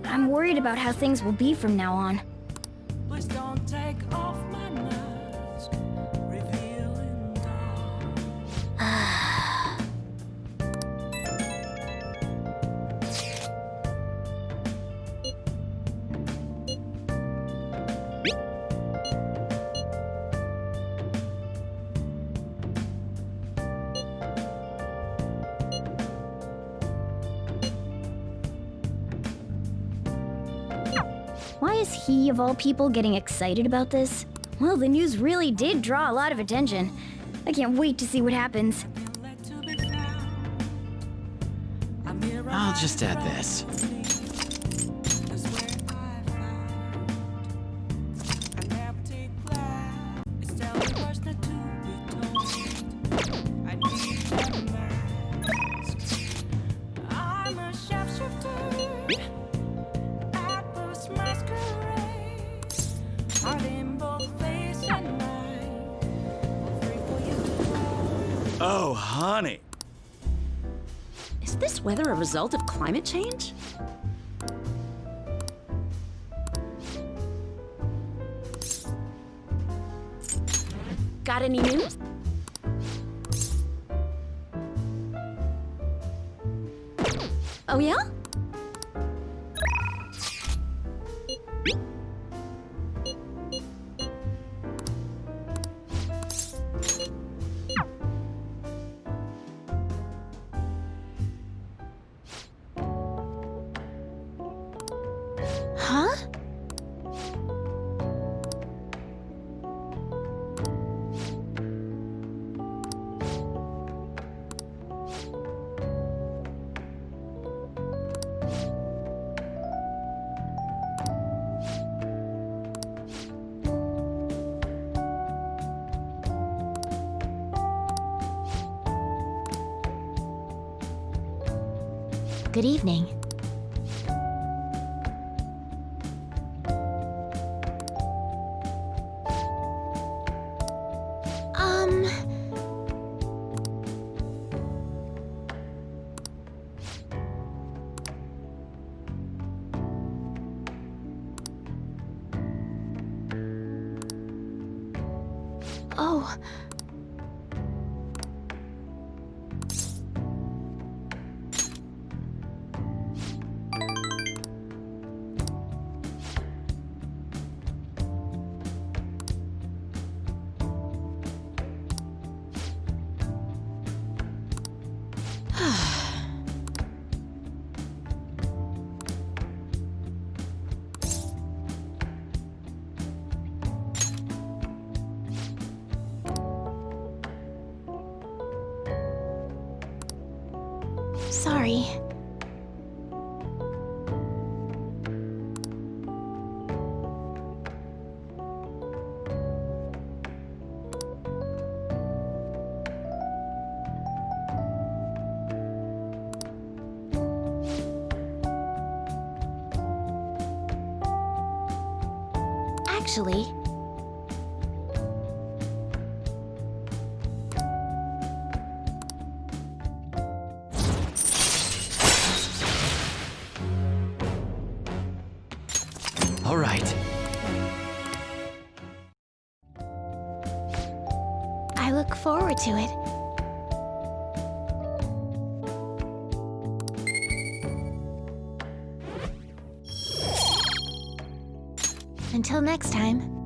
I'm worried about how things will be from now on. Please don't take off my mask, revealing Why is he, of all people, getting excited about this? Well, the news really did draw a lot of attention. I can't wait to see what happens. I'll just add this. Oh, honey. Is this weather a result of climate change? Got any news? Oh yeah? Huh? Good evening. go. Sorry. Actually, All right. I look forward to it. Until next time.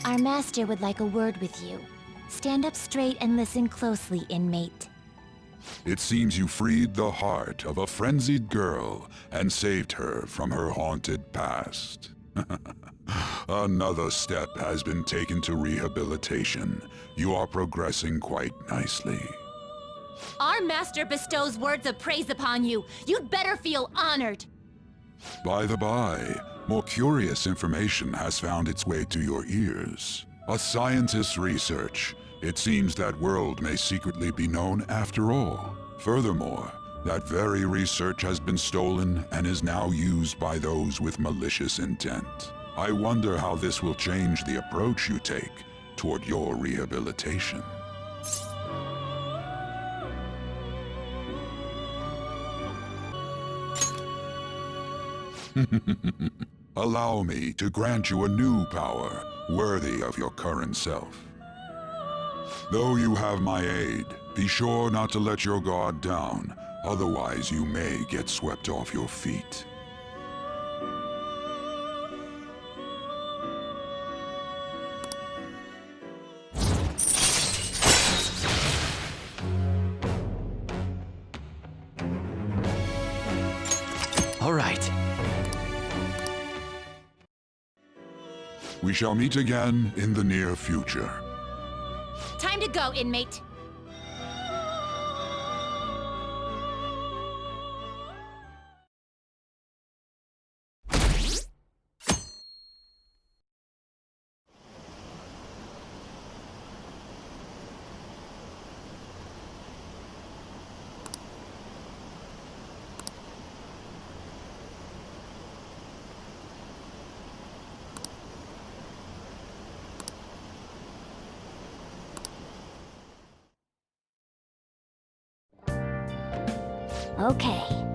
Our master would like a word with you. Stand up straight and listen closely, inmate. It seems you freed the heart of a frenzied girl and saved her from her haunted past. Another step has been taken to rehabilitation. You are progressing quite nicely. Our master bestows words of praise upon you. You'd better feel honored. By the by, more curious information has found its way to your ears. A scientist's research. It seems that world may secretly be known after all. Furthermore, that very research has been stolen and is now used by those with malicious intent. I wonder how this will change the approach you take toward your rehabilitation. Allow me to grant you a new power worthy of your current self. Though you have my aid, be sure not to let your guard down, otherwise you may get swept off your feet. All right. We shall meet again in the near future. Time to go, inmate. Okay.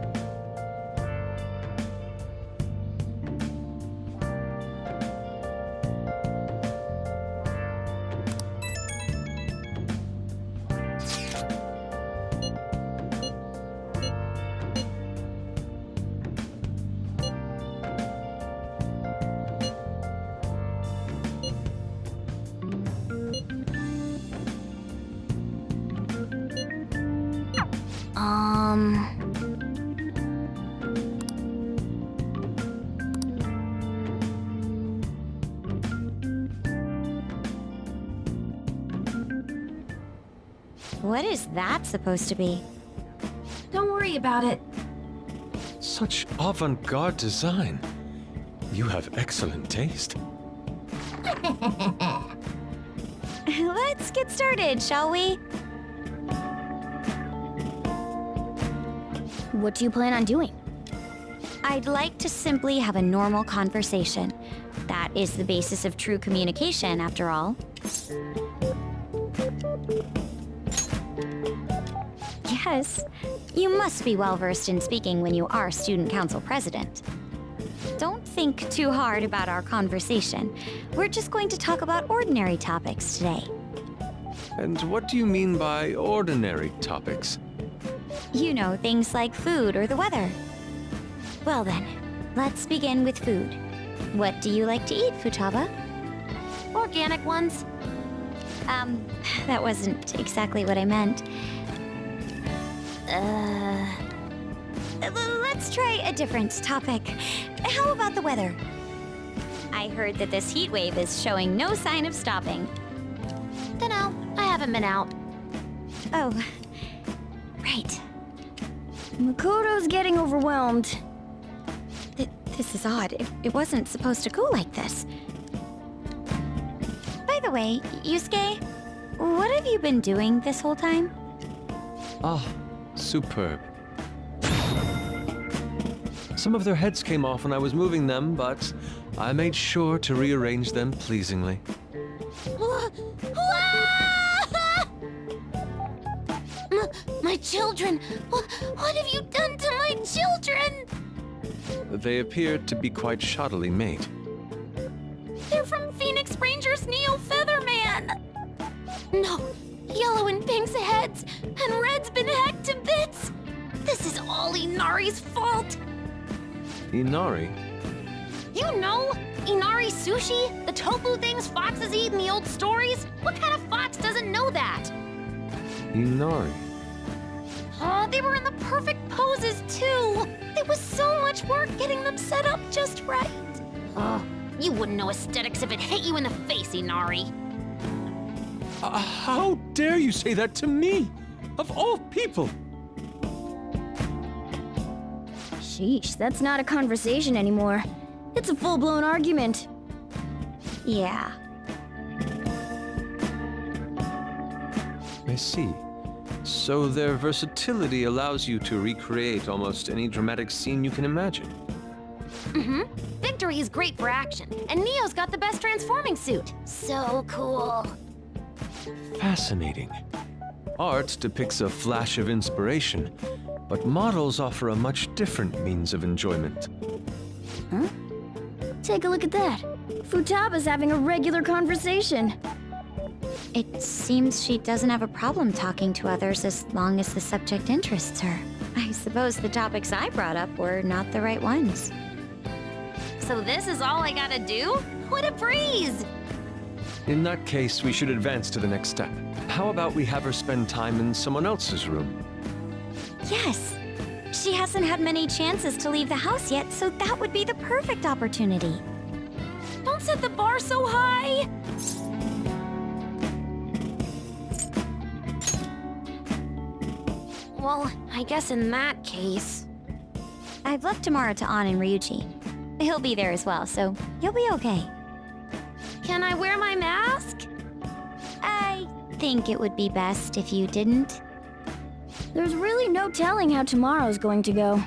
What is that supposed to be? Don't worry about it. Such avant-garde design. You have excellent taste. Let's get started, shall we? What do you plan on doing? I'd like to simply have a normal conversation. That is the basis of true communication, after all. Yes, you must be well-versed in speaking when you are student council president. Don't think too hard about our conversation. We're just going to talk about ordinary topics today. And what do you mean by ordinary topics? You know, things like food or the weather. Well then, let's begin with food. What do you like to eat, Futaba? Organic ones. That wasn't exactly what I meant. Let's try a different topic. How about the weather? I heard that this heat wave is showing no sign of stopping. Dunno, I haven't been out. Oh, right. Makoto's getting overwhelmed. This is odd. It wasn't supposed to go like this. By the way, Yusuke, what have you been doing this whole time? Ah, superb. Some of their heads came off when I was moving them, but I made sure to rearrange them pleasingly. My children! What have you done to my children? They appeared to be quite shoddily made. They're from Phoenix Rangers Neo Featherman! No, yellow and pink's heads, and red's been hacked to bits! This is all Inari's fault! Inari? You know, Inari sushi? The tofu things foxes eat in the old stories? What kind of fox doesn't know that? Inari? Oh, they were in the perfect poses, too! There was so much work getting them set up just right. Oh, you wouldn't know aesthetics if it hit you in the face, Inari. How dare you say that to me? Of all people! Sheesh, that's not a conversation anymore. It's a full-blown argument. Yeah. I see. So their versatility allows you to recreate almost any dramatic scene you can imagine. Mm-hmm. Victory is great for action, and Neo's got the best transforming suit. So cool. Fascinating. Art depicts a flash of inspiration, but models offer a much different means of enjoyment. Huh? Take a look at that. Futaba's having a regular conversation. It seems she doesn't have a problem talking to others as long as the subject interests her. I suppose the topics I brought up were not the right ones. So this is all I gotta do? What a breeze! In that case, we should advance to the next step. How about we have her spend time in someone else's room? Yes. She hasn't had many chances to leave the house yet, so that would be the perfect opportunity. Don't set the bar so high! Well, I guess in that case... I've left Tamara to An and Ryuji. He'll be there as well, so you'll be okay. Can I wear my mask? I think it would be best if you didn't. There's really no telling how tomorrow's going to go.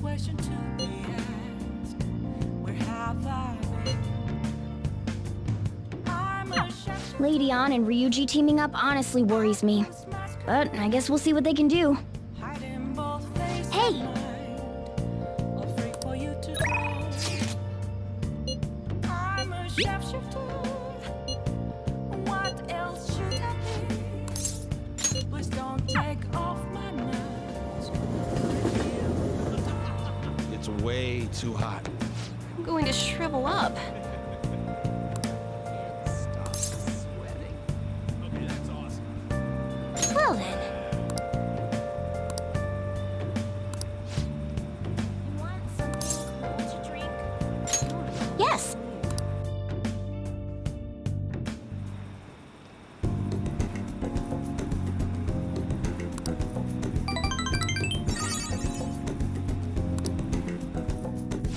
Question to be asked, where have I Lady An and Ryuji teaming up honestly worries me. But I guess we'll see what they can do. Hey! I'm a shapeshifter. What else should I be? Please don't take off my mask. It's way too hot. I'm going to shrivel up. Well then. Yes.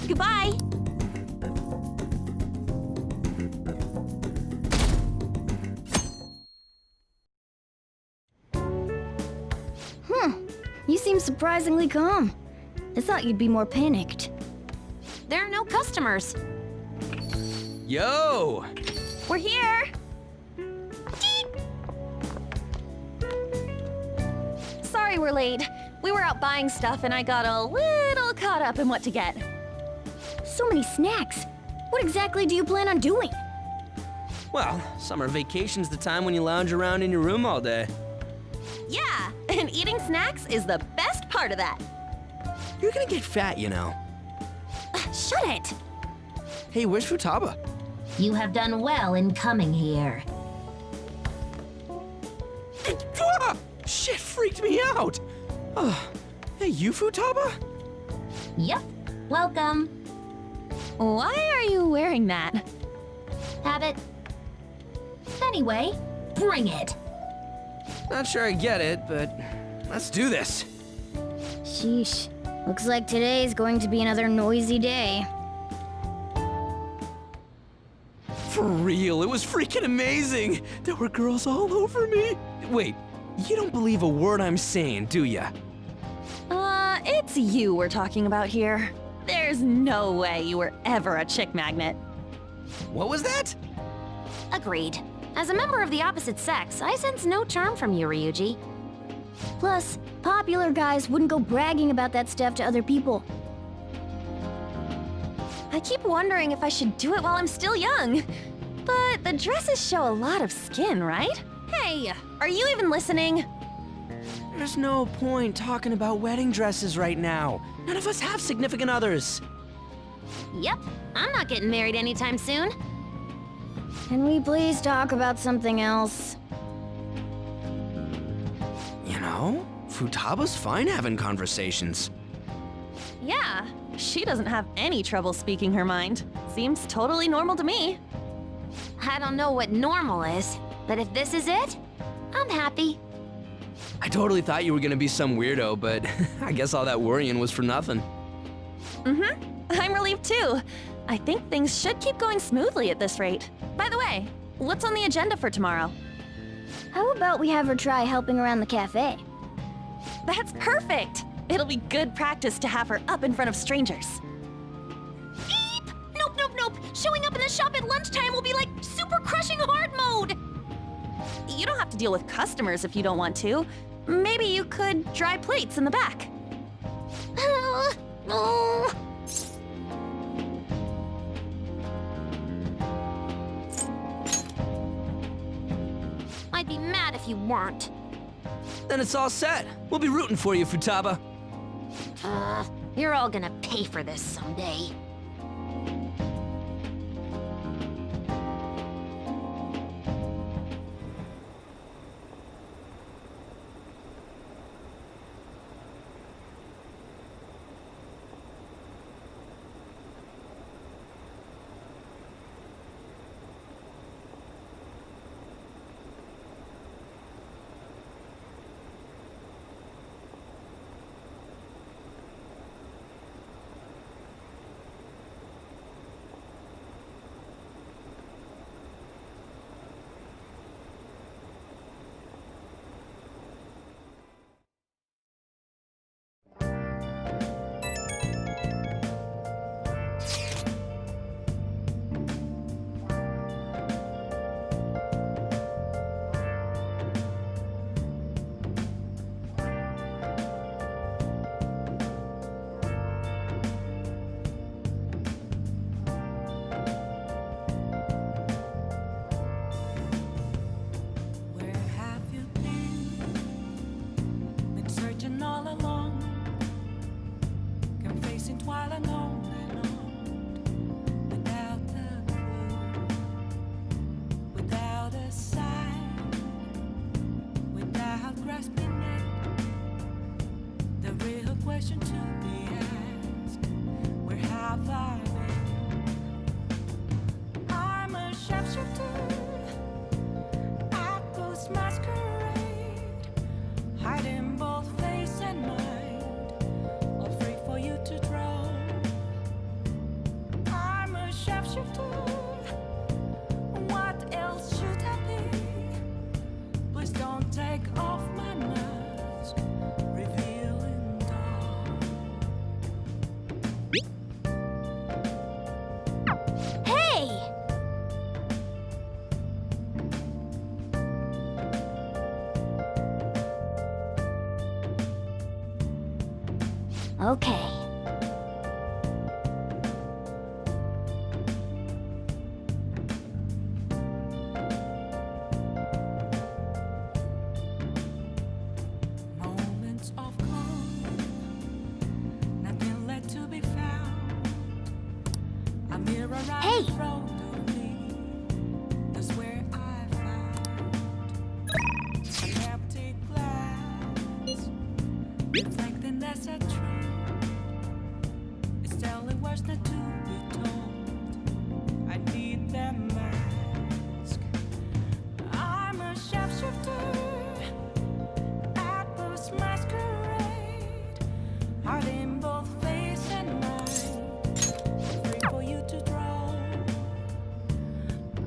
Goodbye. You seem surprisingly calm. I thought you'd be more panicked. There are no customers. Yo! We're here. Sorry we're late. We were out buying stuff and I got a little caught up in what to get. So many snacks. What exactly do you plan on doing? Well, summer vacation's the time when you lounge around in your room all day. Yeah, and eating snacks is the best part of that. You're gonna get fat, you know. Shut it! Hey, where's Futaba? You have done well in coming here. Ah! Shit freaked me out! Oh, hey, you Futaba? Yep. Welcome. Why are you wearing that? Habit. Anyway, bring it. Not sure I get it, but let's do this. Sheesh. Looks like today's going to be another noisy day. For real, it was freaking amazing! There were girls all over me! Wait, you don't believe a word I'm saying, do ya? It's you we're talking about here. There's no way you were ever a chick magnet. What was that? Agreed. As a member of the opposite sex, I sense no charm from you, Ryuji. Plus, popular guys wouldn't go bragging about that stuff to other people. I keep wondering if I should do it while I'm still young. But the dresses show a lot of skin, right? Hey, are you even listening? There's no point talking about wedding dresses right now. None of us have significant others. Yep, I'm not getting married anytime soon. Can we please talk about something else? You know, Futaba's fine having conversations. Yeah, she doesn't have any trouble speaking her mind. Seems totally normal to me. I don't know what normal is, but if this is it, I'm happy. I totally thought you were gonna be some weirdo, but I guess all that worrying was for nothing. I'm relieved too. I think things should keep going smoothly at this rate. By the way, what's on the agenda for tomorrow? How about we have her try helping around the cafe? That's perfect! It'll be good practice to have her up in front of strangers. Beep! Nope, nope, nope. Showing up in the shop at lunchtime will be like super crushing hard mode. You don't have to deal with customers if you don't want to. Maybe you could dry plates in the back. Oh. I'd be mad if you weren't. Then it's all set. We'll be rooting for you, Futaba. You're all gonna pay for this someday. question to be asked. Where have I been? I'm a sharpshooter at Ghost Masquerade, hiding both face and mind, all free for you to draw. I'm a sharpshooter. What else should I be? Please don't take off my mask, revealing dawn. Hey! Okay. Moments of calm, nothing left to be found. A mirror right in front of me, that's where I found an empty glass, reflecting that's a truth. It's telling words not to be told. I need that mask. I'm a sharpshooter at Ghost Masquerade, hiding both face and mind, free for you to draw.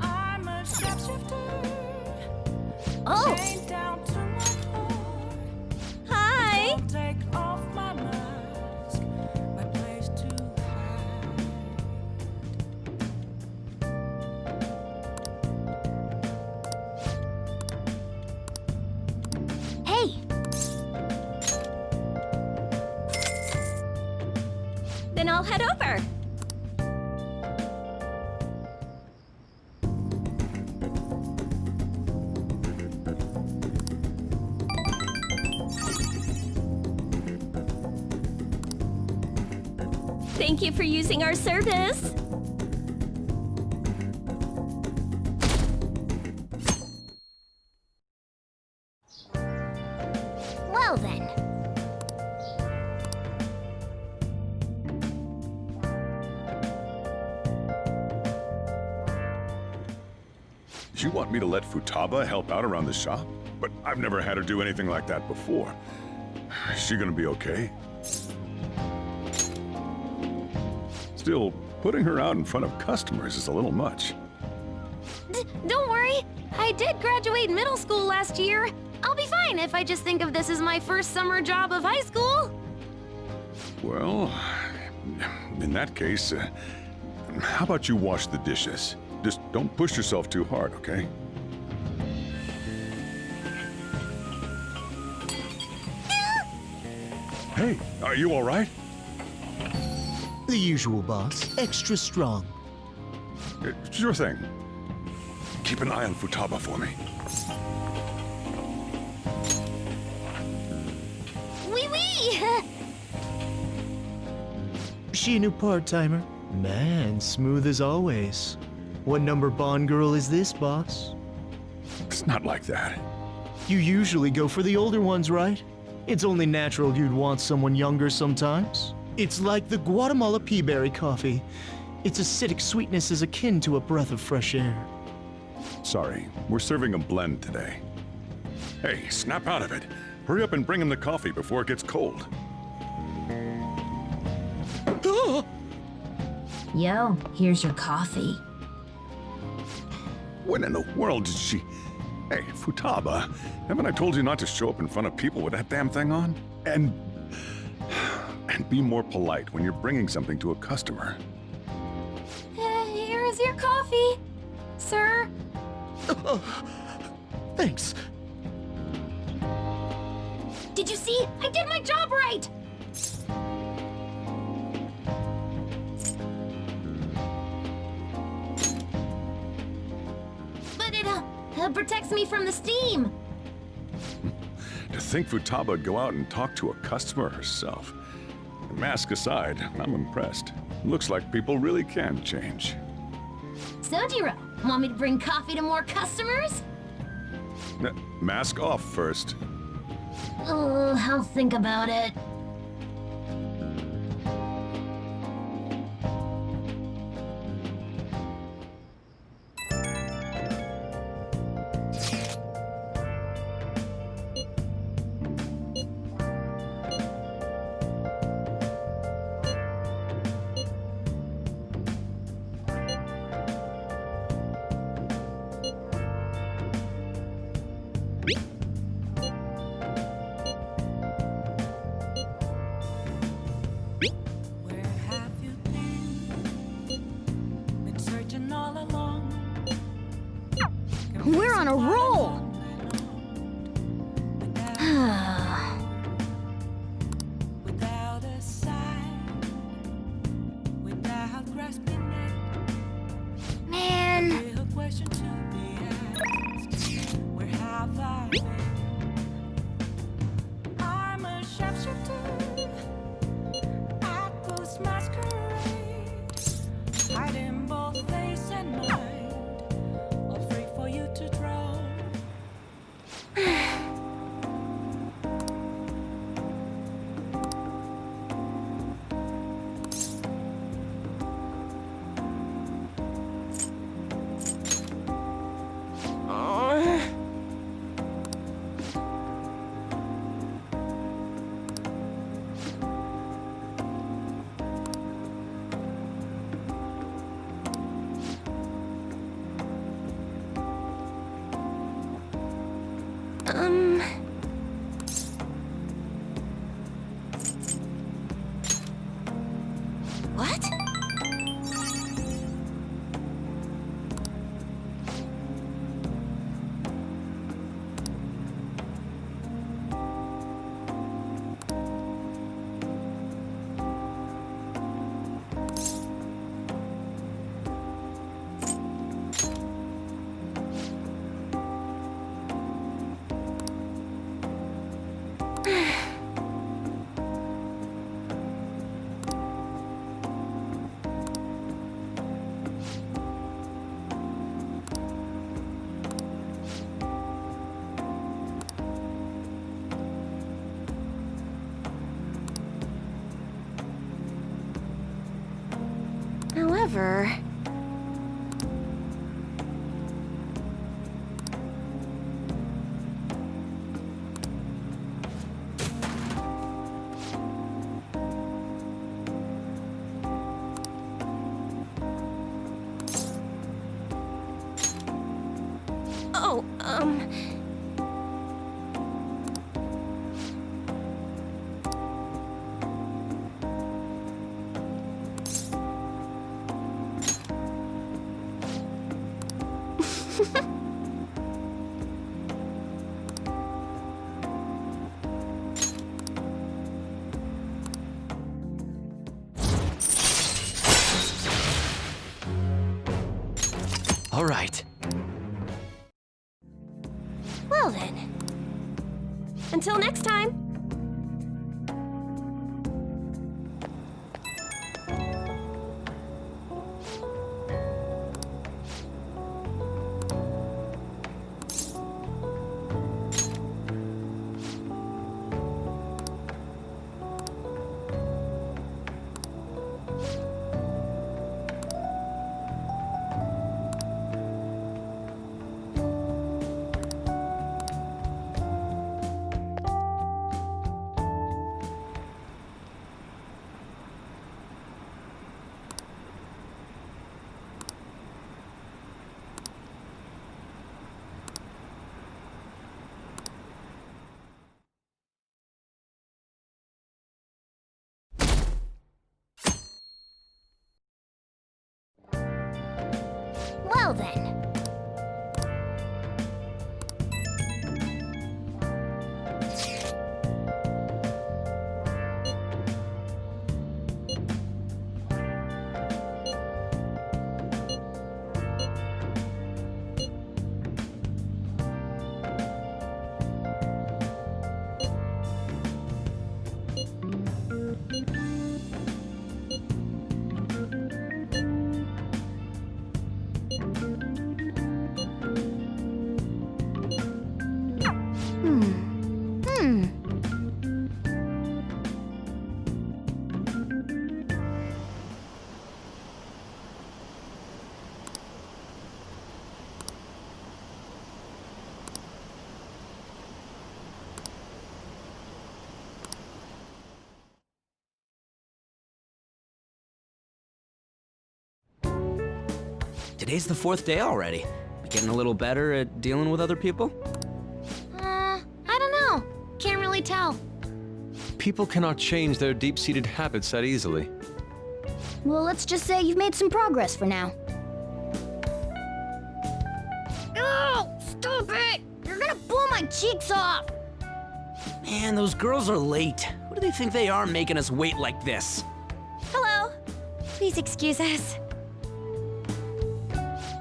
I'm a sharpshooter, chained down to my heart. Hi! Don't take off my mask, my place to hide. Hey! Then I'll head over. Thank you for using our service. Well then. You want me to let Futaba help out around the shop? But I've never had her do anything like that before. Is she gonna be okay? Still, putting her out in front of customers is a little much. Don't worry, I did graduate middle school last year. I'll be fine if I just think of this as my first summer job of high school. Well, in that case, how about you wash the dishes? Just don't push yourself too hard, okay? Hey, are you all right? The usual, boss. Extra strong. Sure thing. Keep an eye on Futaba for me. Wee wee! She a new part-timer? Man, smooth as always. What number Bond girl is this, boss? It's not like that. You usually go for the older ones, right? It's only natural you'd want someone younger sometimes. It's like the Guatemala peaberry coffee. Its acidic sweetness is akin to a breath of fresh air. Sorry, we're serving a blend today. Hey, snap out of it. Hurry up and bring him the coffee before it gets cold. Yo, here's your coffee. When in the world did she... Hey, Futaba, haven't I told you not to show up in front of people with that damn thing on? And be more polite when you're bringing something to a customer. Here is your coffee, sir. Thanks. Did you see? I did my job right! But it protects me from the steam. To think Futaba would go out and talk to a customer herself. Mask aside, I'm impressed. Looks like people really can change. Sojiro, want me to bring coffee to more customers? Mask off first. Oh, I'll think about it. a roll! Without a sign, without grasping it. Man. Real question to be asked. Where have I been? I'm a sharpshooter. I ghost masquerade. Hiding both face and mind. All free for you to draw. What? However... Oh, All right. well then. Until next time. Well then. Today's the 4th day already. Getting a little better at dealing with other people? I don't know. Can't really tell. People cannot change their deep-seated habits that easily. Well, let's just say you've made some progress for now. Oh, Stop it! You're gonna blow my cheeks off! Man, those girls are late. Who do they think they are making us wait like this? Hello. Please excuse us.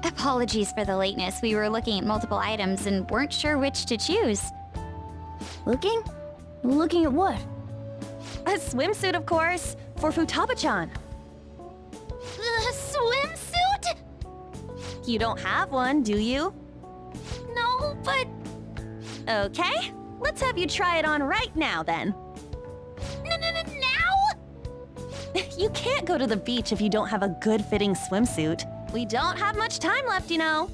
Apologies for the lateness. We were looking at multiple items and weren't sure which to choose. Looking? Looking at what? A swimsuit, of course, for Futaba-chan. The swimsuit? You don't have one, do you? No, but... Okay, let's have you try it on right now, then. Now? You can't go to the beach if you don't have a good-fitting swimsuit. We don't have much time left, you know.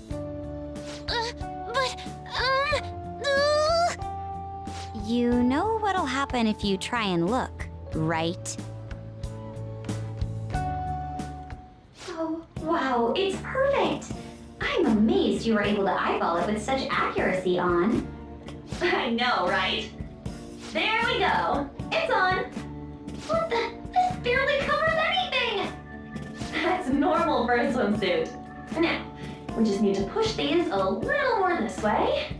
You know what'll happen if you try and look, right? Oh, wow, it's perfect! I'm amazed you were able to eyeball it with such accuracy on. I know, right? There we go. It's on. What the? This barely covers anything! That's normal for a swimsuit. Now, we just need to push these a little more this way.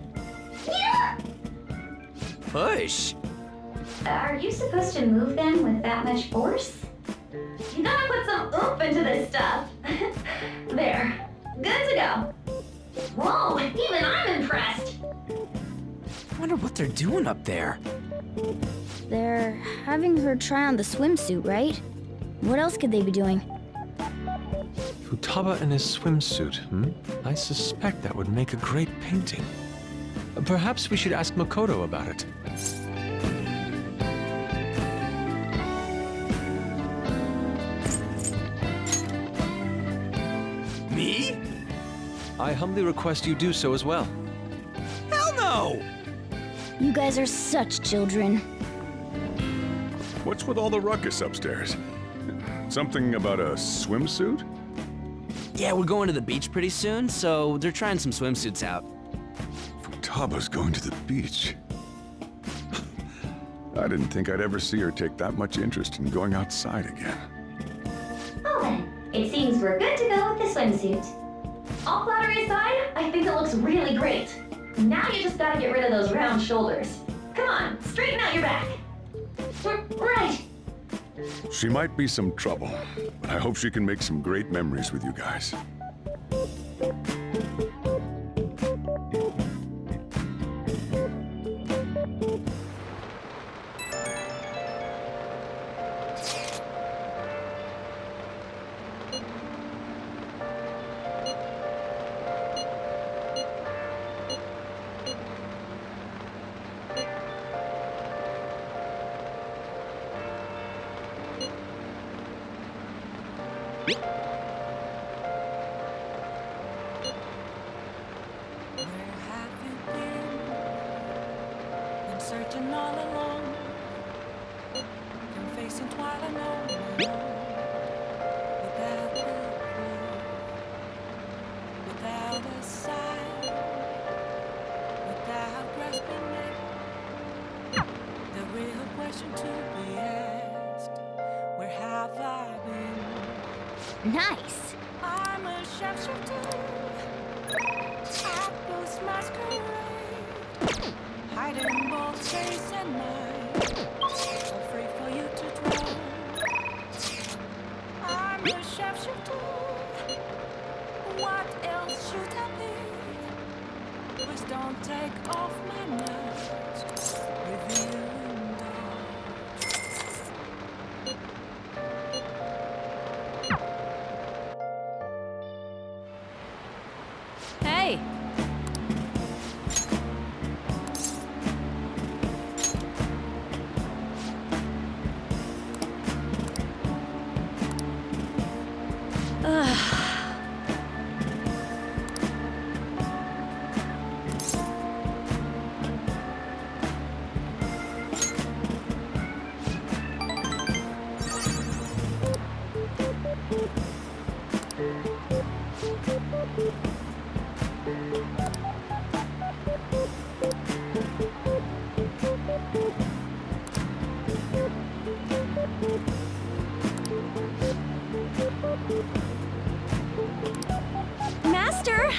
Yeah! Push? Are you supposed to move them with that much force? You gotta put some oomph into this stuff. There. Good to go. Whoa, even I'm impressed. I wonder what they're doing up there. They're having her try on the swimsuit, right? What else could they be doing? Futaba in his swimsuit, I suspect that would make a great painting. Perhaps we should ask Makoto about it. Me? I humbly request you do so as well. Hell no! You guys are such children. What's with all the ruckus upstairs? Something about a swimsuit? Yeah, we're going to the beach pretty soon, so they're trying some swimsuits out. Futaba's going to the beach. I didn't think I'd ever see her take that much interest in going outside again. Well then, it seems we're good to go with the swimsuit. All flattery aside, I think it looks really great. Now you just gotta get rid of those round shoulders. Come on, straighten out your back. Right. She might be some trouble, but I hope she can make some great memories with you guys. Been searching all along, been facing twilight alone, without a clue, without a sign, without grasping it. The real question to be asked: where have I been? Nice. I'm a sharpshooter. I post masquerade. Hiding both days and nights, afraid for you to drown. I'm a sharpshooter. What else should I be? Please don't take off my mask, revealing dawn. Hey. Master!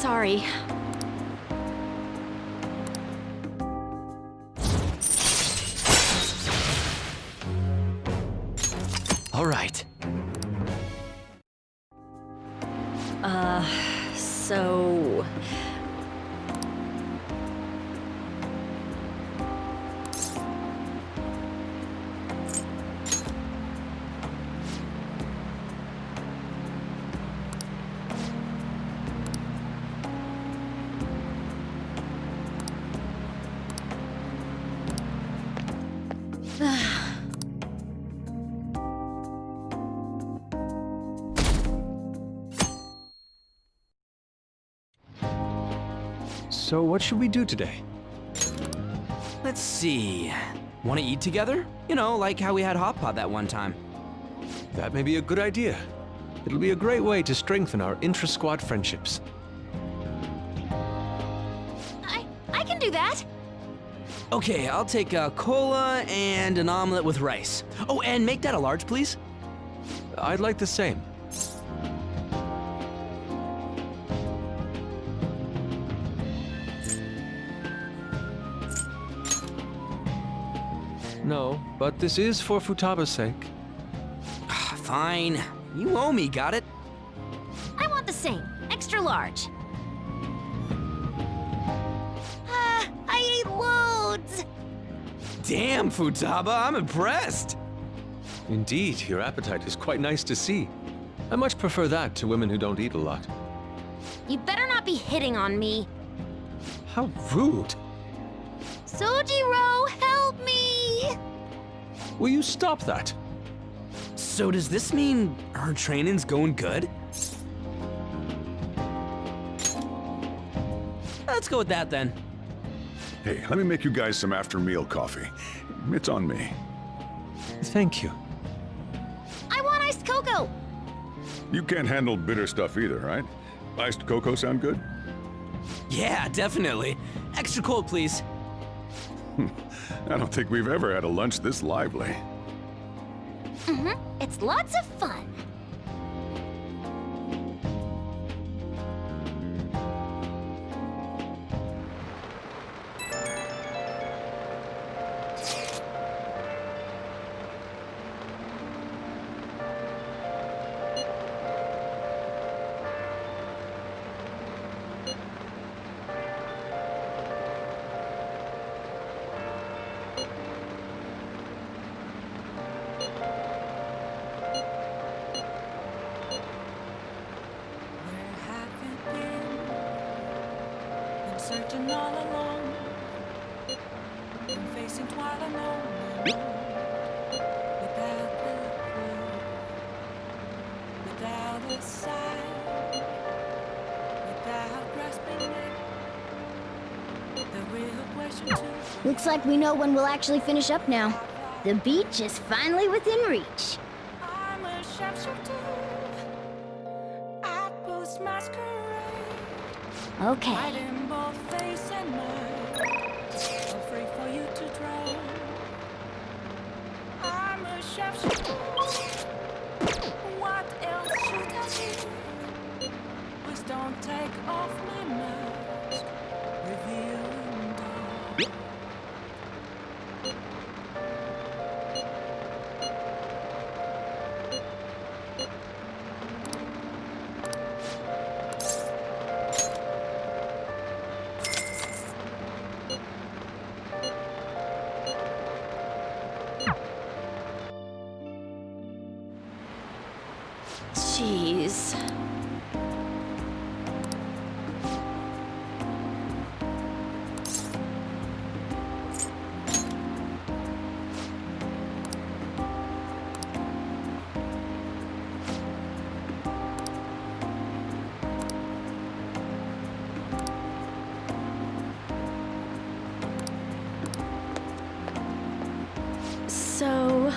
Sorry. All right. So... So what should we do today? Let's see. Want to eat together? You know, like how we had hot pot that one time. That may be a good idea. It'll be a great way to strengthen our intra-squad friendships. I can do that. Okay, I'll take a cola and an omelet with rice. Oh, and make that a large, please. I'd like the same. No, but this is for Futaba's sake. Fine. You owe me, got it? I want the same. Extra large. I ate loads. Damn, Futaba, I'm impressed. Indeed, your appetite is quite nice to see. I much prefer that to women who don't eat a lot. You better not be hitting on me. How rude! Sojiro, help me! Will you stop that? So does this mean her training's going good? Let's go with that then. Hey, let me make you guys some after-meal coffee. It's on me. Thank you. I want iced cocoa! You can't handle bitter stuff either, right? Iced cocoa sound good? Yeah, definitely. Extra cold, please. I don't think we've ever had a lunch this lively. It's lots of fun. Searching all alone, been facing twilight alone, without the clue, without a sign, without grasping it. The real question too. Looks like we know when we'll actually finish up now. The beach is finally within reach. I'm a sharpshooter. I post masquerade. Okay. Hiding both face and mind. I'm free for you to drown. I'm a sharpshooter. What else should I do? Please don't take off my mask. Revealing dawn. Jeez. So...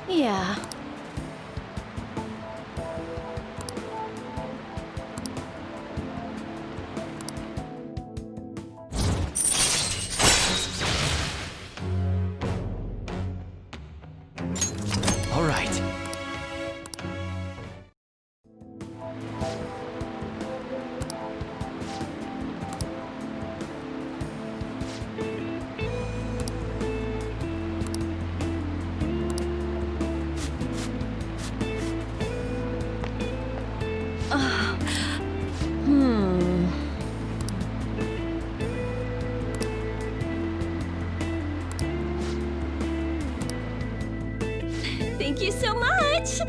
Yeah. All right. Thank you so much!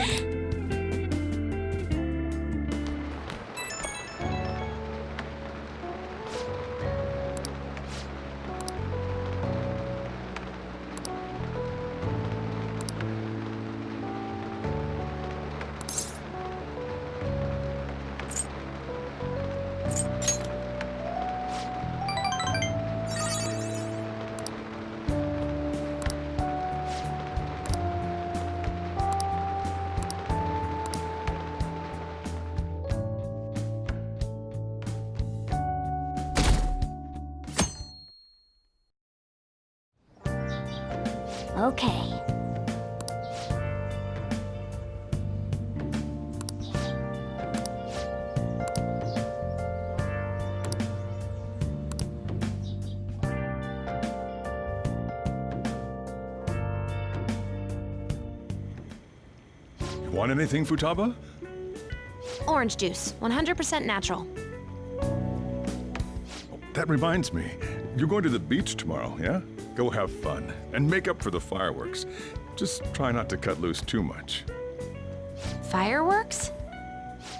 Okay. You want anything, Futaba? Orange juice, 100% natural. That reminds me. You're going to the beach tomorrow, yeah? Go have fun. And make up for the fireworks. Just try not to cut loose too much. Fireworks?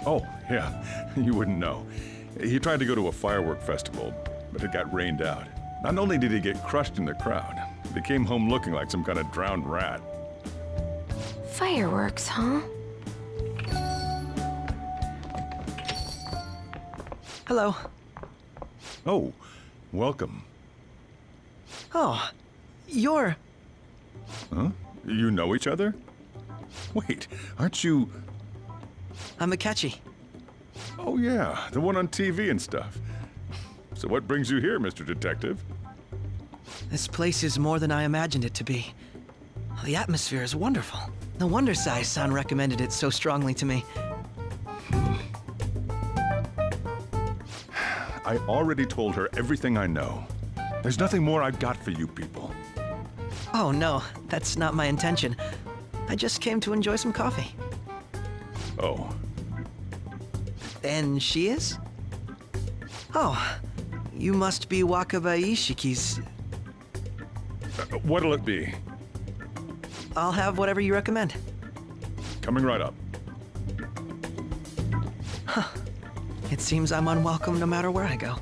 Oh, yeah. You wouldn't know. He tried to go to a firework festival, but it got rained out. Not only did he get crushed in the crowd, he came home looking like some kind of drowned rat. Fireworks, huh? Hello. Oh, welcome. Oh, you're... Huh? You know each other? Wait, aren't you... I'm Akechi. Oh yeah, the one on TV and stuff. So what brings you here, Mr. Detective? This place is more than I imagined it to be. The atmosphere is wonderful. No wonder Sai-san recommended it so strongly to me. I already told her everything I know. There's nothing more I've got for you people. Oh no, that's not my intention. I just came to enjoy some coffee. Oh. And she is? Oh, you must be Wakaba Ishiki's... What'll it be? I'll have whatever you recommend. Coming right up. Huh. It seems I'm unwelcome no matter where I go.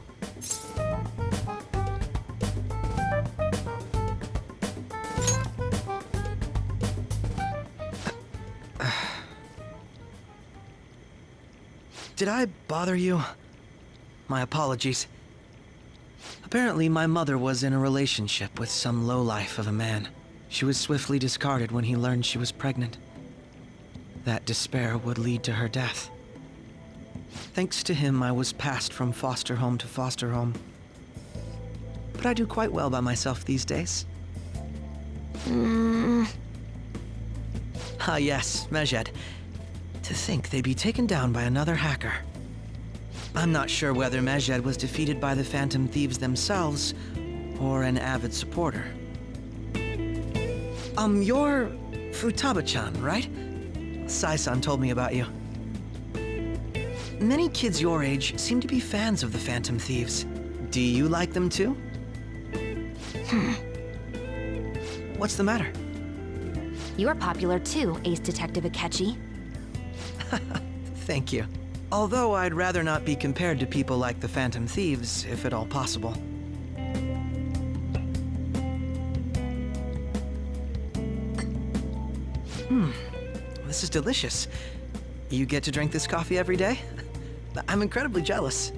Did I bother you? My apologies. Apparently, my mother was in a relationship with some lowlife of a man. She was swiftly discarded when he learned she was pregnant. That despair would lead to her death. Thanks to him, I was passed from foster home to foster home. But I do quite well by myself these days. Ah yes, Mejed. To think they'd be taken down by another hacker. I'm not sure whether Mejed was defeated by the Phantom Thieves themselves, or an avid supporter. You're Futaba-chan, right? Sai-san told me about you. Many kids your age seem to be fans of the Phantom Thieves. Do you like them too? What's the matter? You're popular too, Ace Detective Akechi. Thank you. Although I'd rather not be compared to people like the Phantom Thieves, if at all possible. This is delicious. You get to drink this coffee every day? I'm incredibly jealous.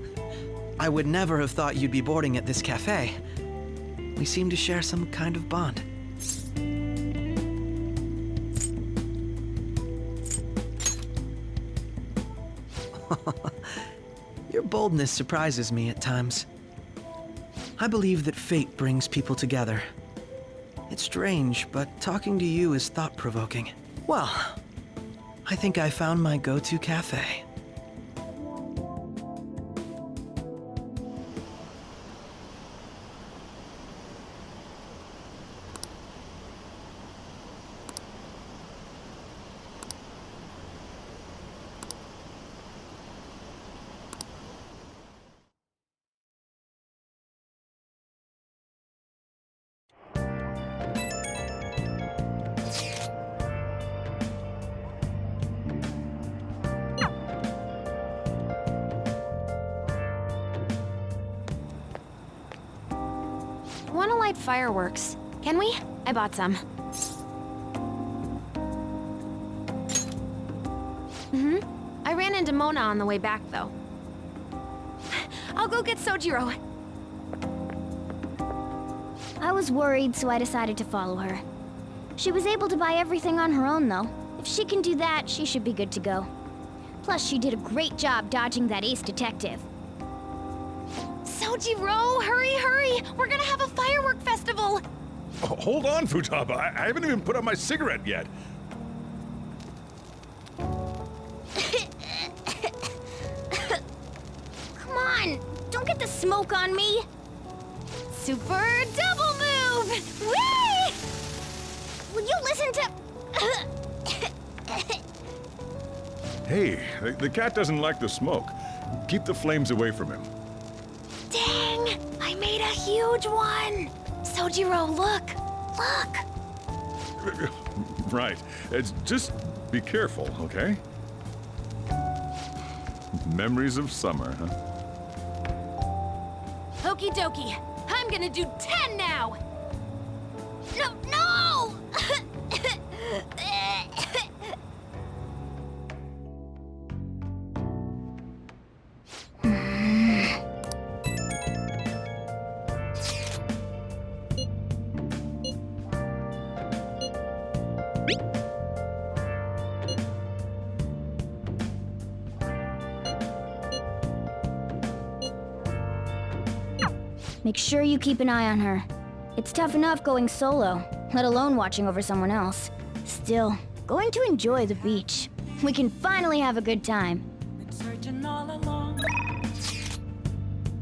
I would never have thought you'd be boarding at this cafe. We seem to share some kind of bond. Your boldness surprises me at times. I believe that fate brings people together. It's strange, but talking to you is thought-provoking. Well, I think I found my go-to cafe. Wanna light fireworks? Can we? I bought some. I ran into Mona on the way back, though. I'll go get Sojiro. I was worried, so I decided to follow her. She was able to buy everything on her own, though. If she can do that, she should be good to go. Plus, she did a great job dodging that ace detective. Sojiro, hurry, hurry! We're gonna have a firework festival! Oh, hold on, Futaba. I haven't even put out my cigarette yet. Come on! Don't get the smoke on me! Super double move! Whee! Will you listen to... Hey, the cat doesn't like the smoke. Keep the flames away from him. Dang! I made a huge one! Sojiro, look! Look! Right. It's just be careful, okay? Memories of summer, huh? Okie dokie. I'm gonna do 10 now! No! Make sure you keep an eye on her. It's tough enough going solo, let alone watching over someone else. Still, going to enjoy the beach. We can finally have a good time. Been searching all along,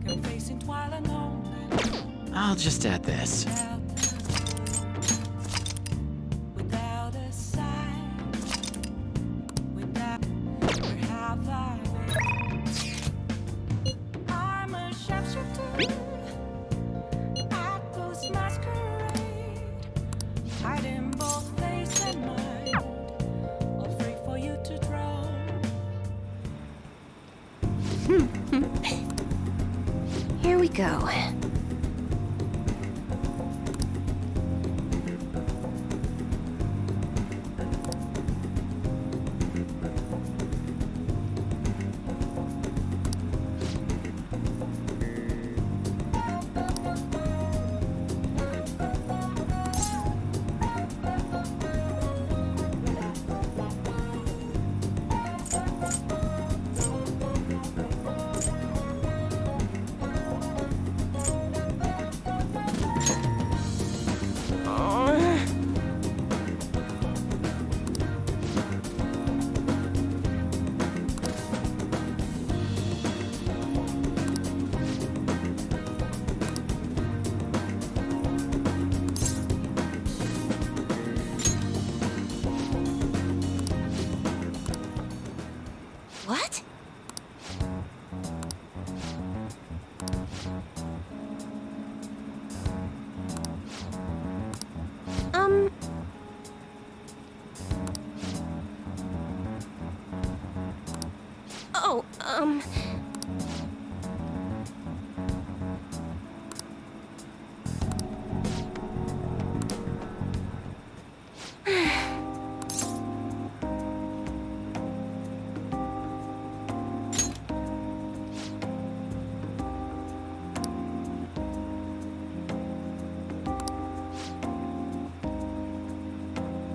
confessing while alone. I'll just add this. Without a sign, without where have I been? I'm a sharpshooter at those masquerade, hiding both face and mind, all free for you to draw. Here we go.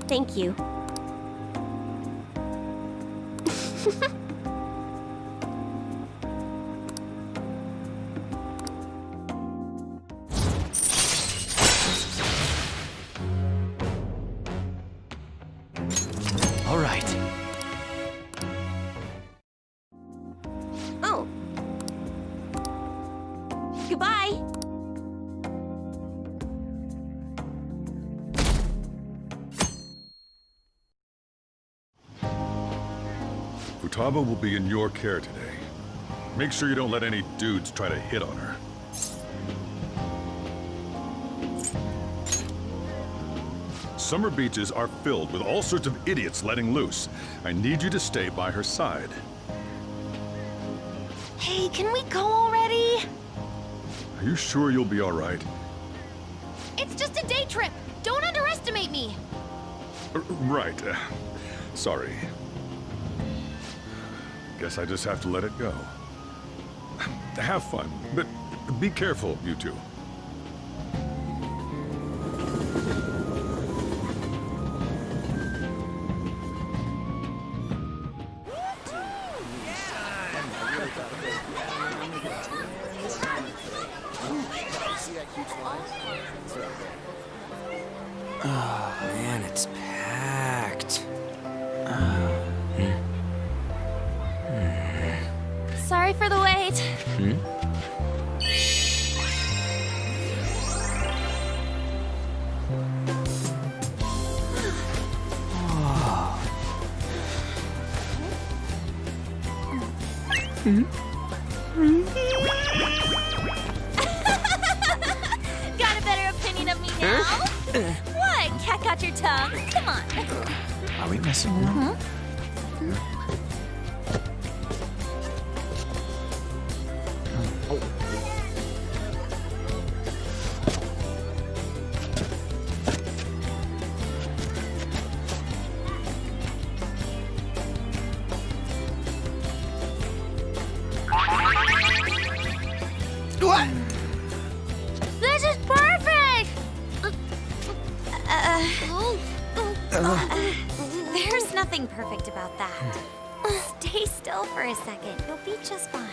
Thank you. All right. Oh. Goodbye. Futaba will be in your care today. Make sure you don't let any dudes try to hit on her. Summer beaches are filled with all sorts of idiots letting loose. I need you to stay by her side. Hey, can we go already? Are you sure you'll be all right? It's just a day trip. Don't underestimate me. Right. Sorry. Guess I just have to let it go. Have fun, but be careful, you two. Oh, man, it's packed. Sorry for the wait. Got a better opinion of me now? What? Cat got your tongue? Come on. Are we messing around? What? This is perfect! There's nothing perfect about that. Stay still for a second. You'll be just fine.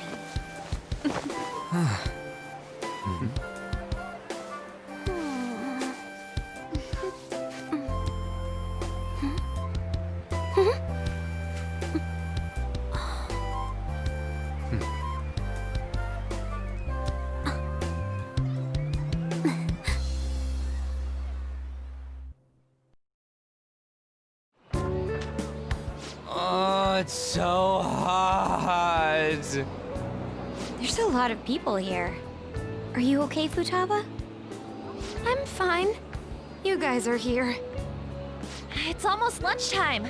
Oh, it's so hot. There's a lot of people here. Are you okay, Futaba? I'm fine. You guys are here. It's almost lunchtime.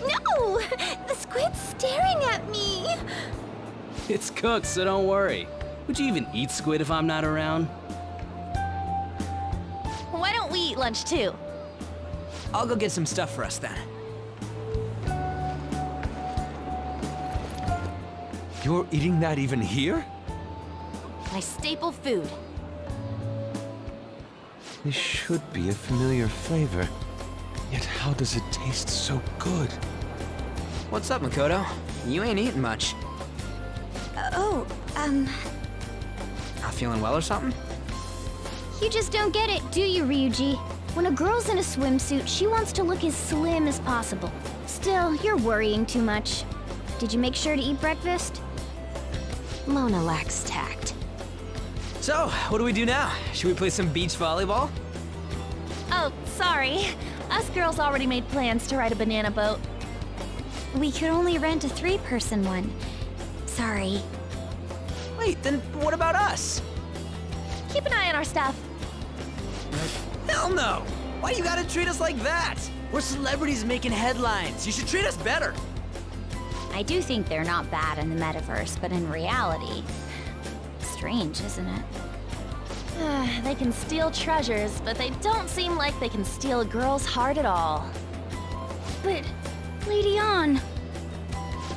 No! The squid's staring at me! It's cooked, so don't worry. Would you even eat squid if I'm not around? Why don't we eat lunch too? I'll go get some stuff for us then. You're eating that even here? My staple food. This should be a familiar flavor. Yet how does it taste so good? What's up, Makoto? You ain't eating much. Not feeling well or something? You just don't get it, do you, Ryuji? When a girl's in a swimsuit, she wants to look as slim as possible. Still, you're worrying too much. Did you make sure to eat breakfast? Mona lacks tact. So, what do we do now? Should we play some beach volleyball? Oh, sorry. Us girls already made plans to ride a banana boat. We could only rent a 3-person one. Sorry. Wait, then what about us? Keep an eye on our stuff. Hell no! Why you gotta treat us like that? We're celebrities making headlines. You should treat us better. I do think they're not bad in the metaverse, but in reality... strange, isn't it? They can steal treasures, but they don't seem like they can steal a girl's heart at all. But, Lady Ann...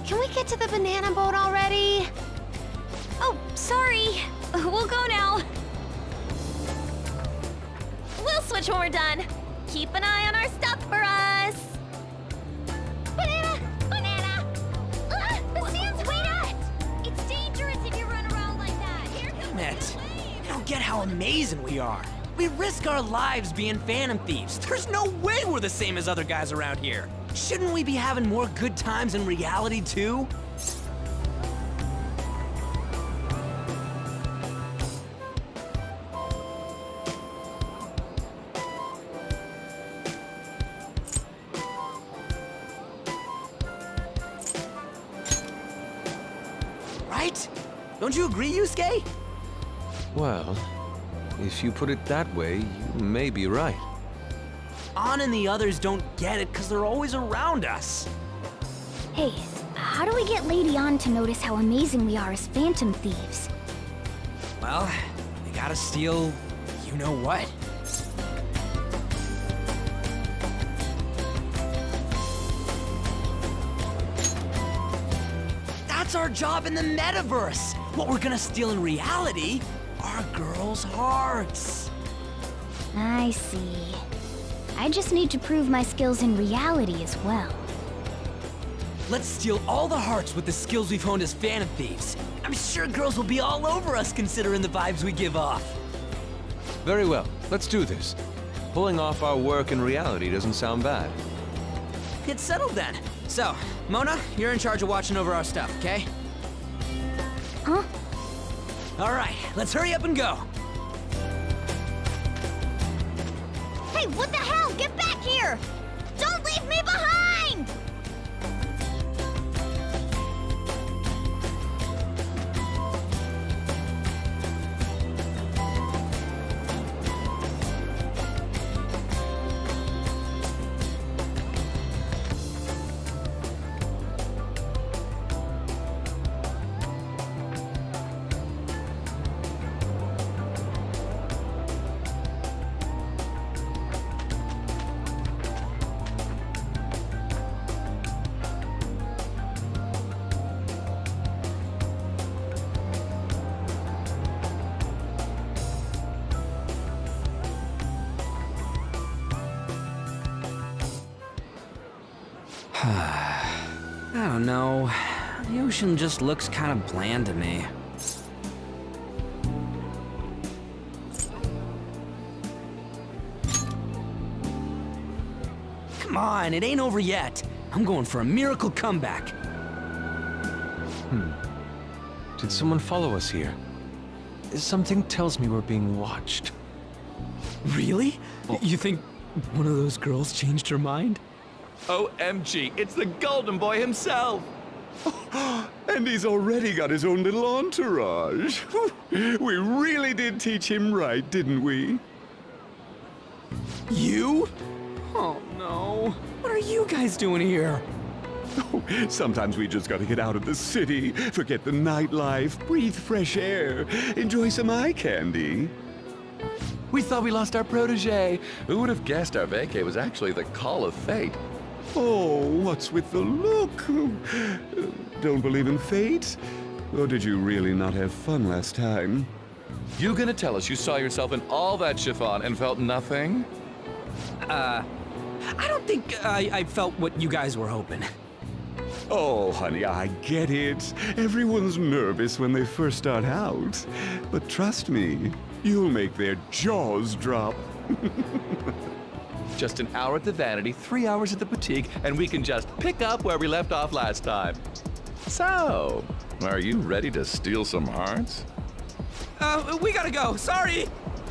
Can we get to the banana boat already? Oh, sorry. We'll go now. We'll switch when we're done. Keep an eye on our stuff for us. Banana! Banana! Ah, the sand's wet! It's dangerous if you run around like that. Here comes Damn it! You don't get how amazing we are. We risk our lives being Phantom Thieves. There's no way we're the same as other guys around here. Shouldn't we be having more good times in reality, too? Right? Don't you agree, Yusuke? Well, if you put it that way, you may be right. Ann and the others don't get it because they're always around us. Hey, how do we get Lady Ann to notice how amazing we are as Phantom Thieves? Well, we gotta steal you know what. That's our job in the metaverse. What we're gonna steal in reality are girls' hearts. I see. I just need to prove my skills in reality as well. Let's steal all the hearts with the skills we've honed as Phantom Thieves. I'm sure girls will be all over us considering the vibes we give off. Very well, let's do this. Pulling off our work in reality doesn't sound bad. Get settled then. So, Mona, you're in charge of watching over our stuff, okay? Huh? All right, let's hurry up and go. Hey, what the hell? Get back here! Don't leave me behind! I don't know. The ocean just looks kind of bland to me. Come on, it ain't over yet. I'm going for a miracle comeback. Did someone follow us here? Something tells me we're being watched. Really? You think one of those girls changed her mind? OMG, it's the Golden Boy himself! And he's already got his own little entourage. We really did teach him right, didn't we? You? Oh no. What are you guys doing here? Sometimes we just gotta get out of the city, forget the nightlife, breathe fresh air, enjoy some eye candy. We thought we lost our protege. Who would have guessed our vacay was actually the call of fate? Oh, what's with the look? Don't believe in fate? Or did you really not have fun last time? You gonna tell us you saw yourself in all that chiffon and felt nothing? I don't think I felt what you guys were hoping. Oh, honey, I get it. Everyone's nervous when they first start out. But trust me, you'll make their jaws drop. Just an hour at the Vanity, 3 hours at the boutique, and we can just pick up where we left off last time. So, are you ready to steal some hearts? We gotta go. Sorry.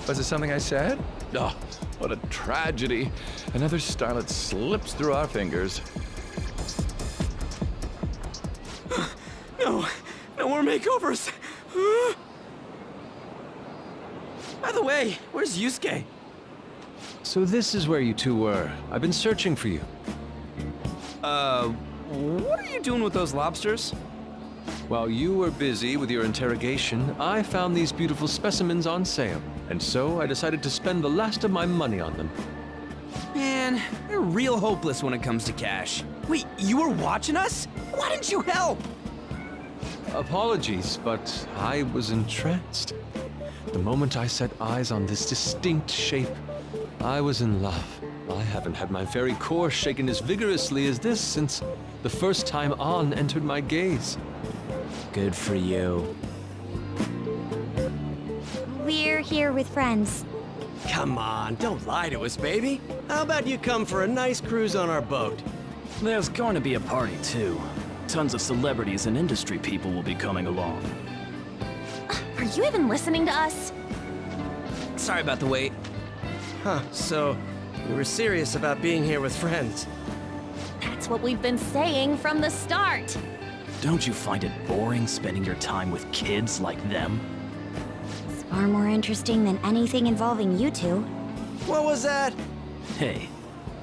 Was it something I said? Oh, what a tragedy. Another starlet slips through our fingers. No more makeovers. By the way, where's Yusuke? So this is where you two were. I've been searching for you. what are you doing with those lobsters? While you were busy with your interrogation, I found these beautiful specimens on sale, and so I decided to spend the last of my money on them. Man, you're real hopeless when it comes to cash. Wait, you were watching us? Why didn't you help? Apologies, but I was entranced. The moment I set eyes on this distinct shape, I was in love. I haven't had my very core shaken as vigorously as this since the first time On entered my gaze. Good for you. We're here with friends. Come on, don't lie to us, baby. How about you come for a nice cruise on our boat? There's going to be a party, too. Tons of celebrities and industry people will be coming along. Are you even listening to us? Sorry about the wait. Huh, so you were serious about being here with friends. That's what we've been saying from the start. Don't you find it boring spending your time with kids like them? It's far more interesting than anything involving you two. What was that? Hey,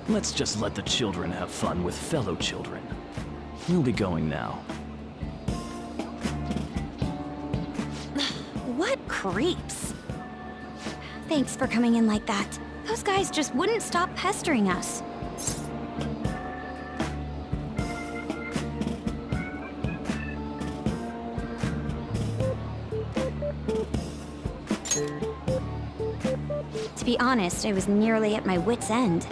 let's just let the children have fun with fellow children. We'll be going now. What creeps? Thanks for coming in like that. Those guys just wouldn't stop pestering us. To be honest, I was nearly at my wit's end.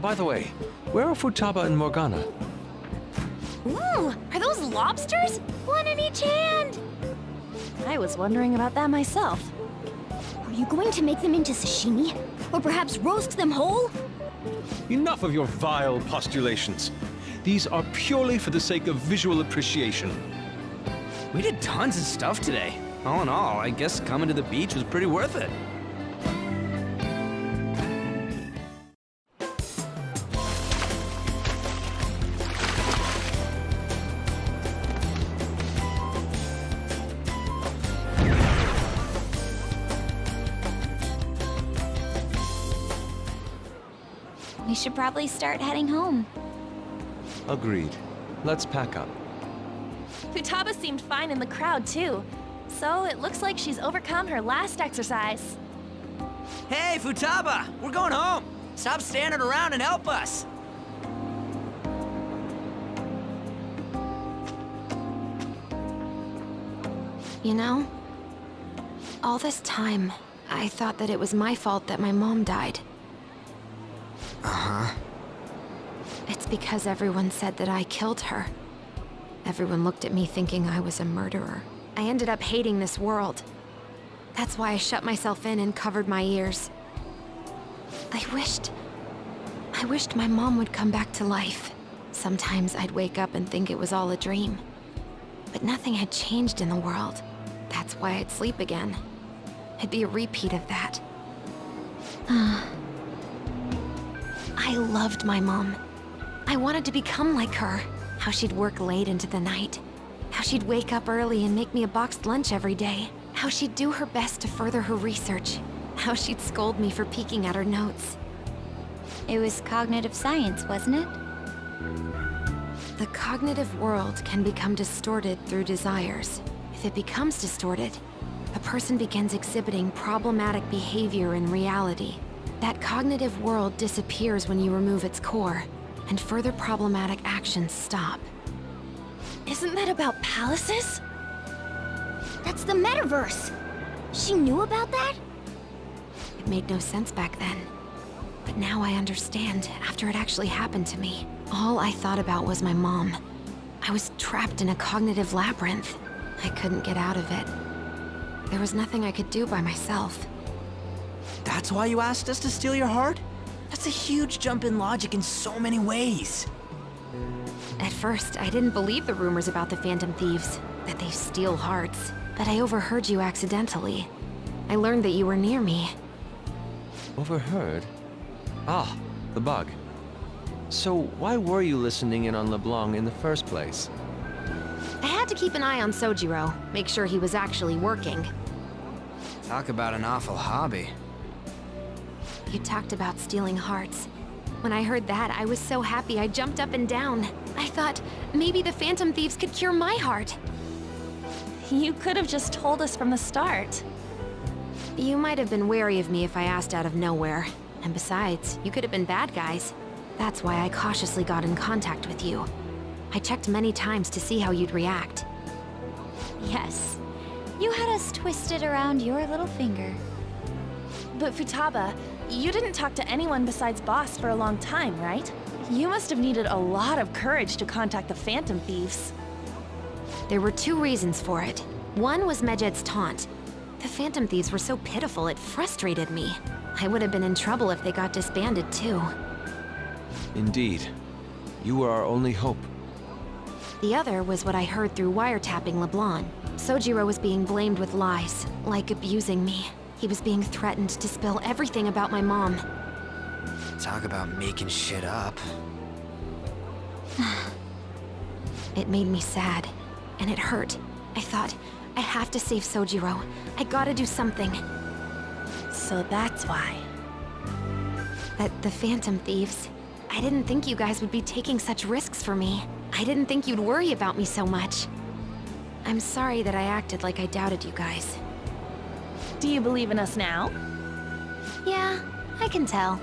By the way, where are Futaba and Morgana? Ooh, are those lobsters? One in each hand! I was wondering about that myself. Are you going to make them into sashimi? Or perhaps roast them whole? Enough of your vile postulations. These are purely for the sake of visual appreciation. We did tons of stuff today. All in all, I guess coming to the beach was pretty worth it. We should probably start heading home. Agreed. Let's pack up. Futaba seemed fine in the crowd, too. So it looks like she's overcome her last exercise. Hey, Futaba! We're going home! Stop standing around and help us! You know, all this time, I thought that it was my fault that my mom died. Uh-huh. It's because everyone said that I killed her. Everyone looked at me thinking I was a murderer. I ended up hating this world. That's why I shut myself in and covered my ears. I wished my mom would come back to life. Sometimes I'd wake up and think it was all a dream. But nothing had changed in the world. That's why I'd sleep again. It'd be a repeat of that. I loved my mom. I wanted to become like her. How she'd work late into the night. How she'd wake up early and make me a boxed lunch every day. How she'd do her best to further her research. How she'd scold me for peeking at her notes. It was cognitive science, wasn't it? The cognitive world can become distorted through desires. If it becomes distorted, a person begins exhibiting problematic behavior in reality. That cognitive world disappears when you remove its core, and further problematic actions stop. Isn't that about palaces? That's the metaverse. She knew about that? It made no sense back then. But now I understand, after it actually happened to me. All I thought about was my mom. I was trapped in a cognitive labyrinth. I couldn't get out of it. There was nothing I could do by myself. That's why you asked us to steal your heart? That's a huge jump in logic in so many ways. At first, I didn't believe the rumors about the Phantom Thieves, that they steal hearts. But I overheard you accidentally. I learned that you were near me. Overheard? Ah, the bug. So why were you listening in on LeBlanc in the first place? I had to keep an eye on Sojiro, make sure he was actually working. Talk about an awful hobby. You talked about stealing hearts. When I heard that, I was so happy I jumped up and down. I thought maybe the Phantom Thieves could cure my heart. You could have just told us from the start. You might have been wary of me if I asked out of nowhere. And besides, you could have been bad guys. That's why I cautiously got in contact with you. I checked many times to see how you'd react. Yes. You had us twisted around your little finger. But Futaba, you didn't talk to anyone besides Boss for a long time, right? You must have needed a lot of courage to contact the Phantom Thieves. There were 2 reasons for it. One was Medjed's taunt. The Phantom Thieves were so pitiful it frustrated me. I would have been in trouble if they got disbanded too. Indeed. You were our only hope. The other was what I heard through wiretapping LeBlanc. Sojiro was being blamed with lies, like abusing me. He was being threatened to spill everything about my mom. Talk about making shit up. It made me sad, and it hurt. I thought, I have to save Sojiro. I gotta do something. So that's why. The Phantom Thieves. I didn't think you guys would be taking such risks for me. I didn't think you'd worry about me so much. I'm sorry that I acted like I doubted you guys. Do you believe in us now? Yeah, I can tell.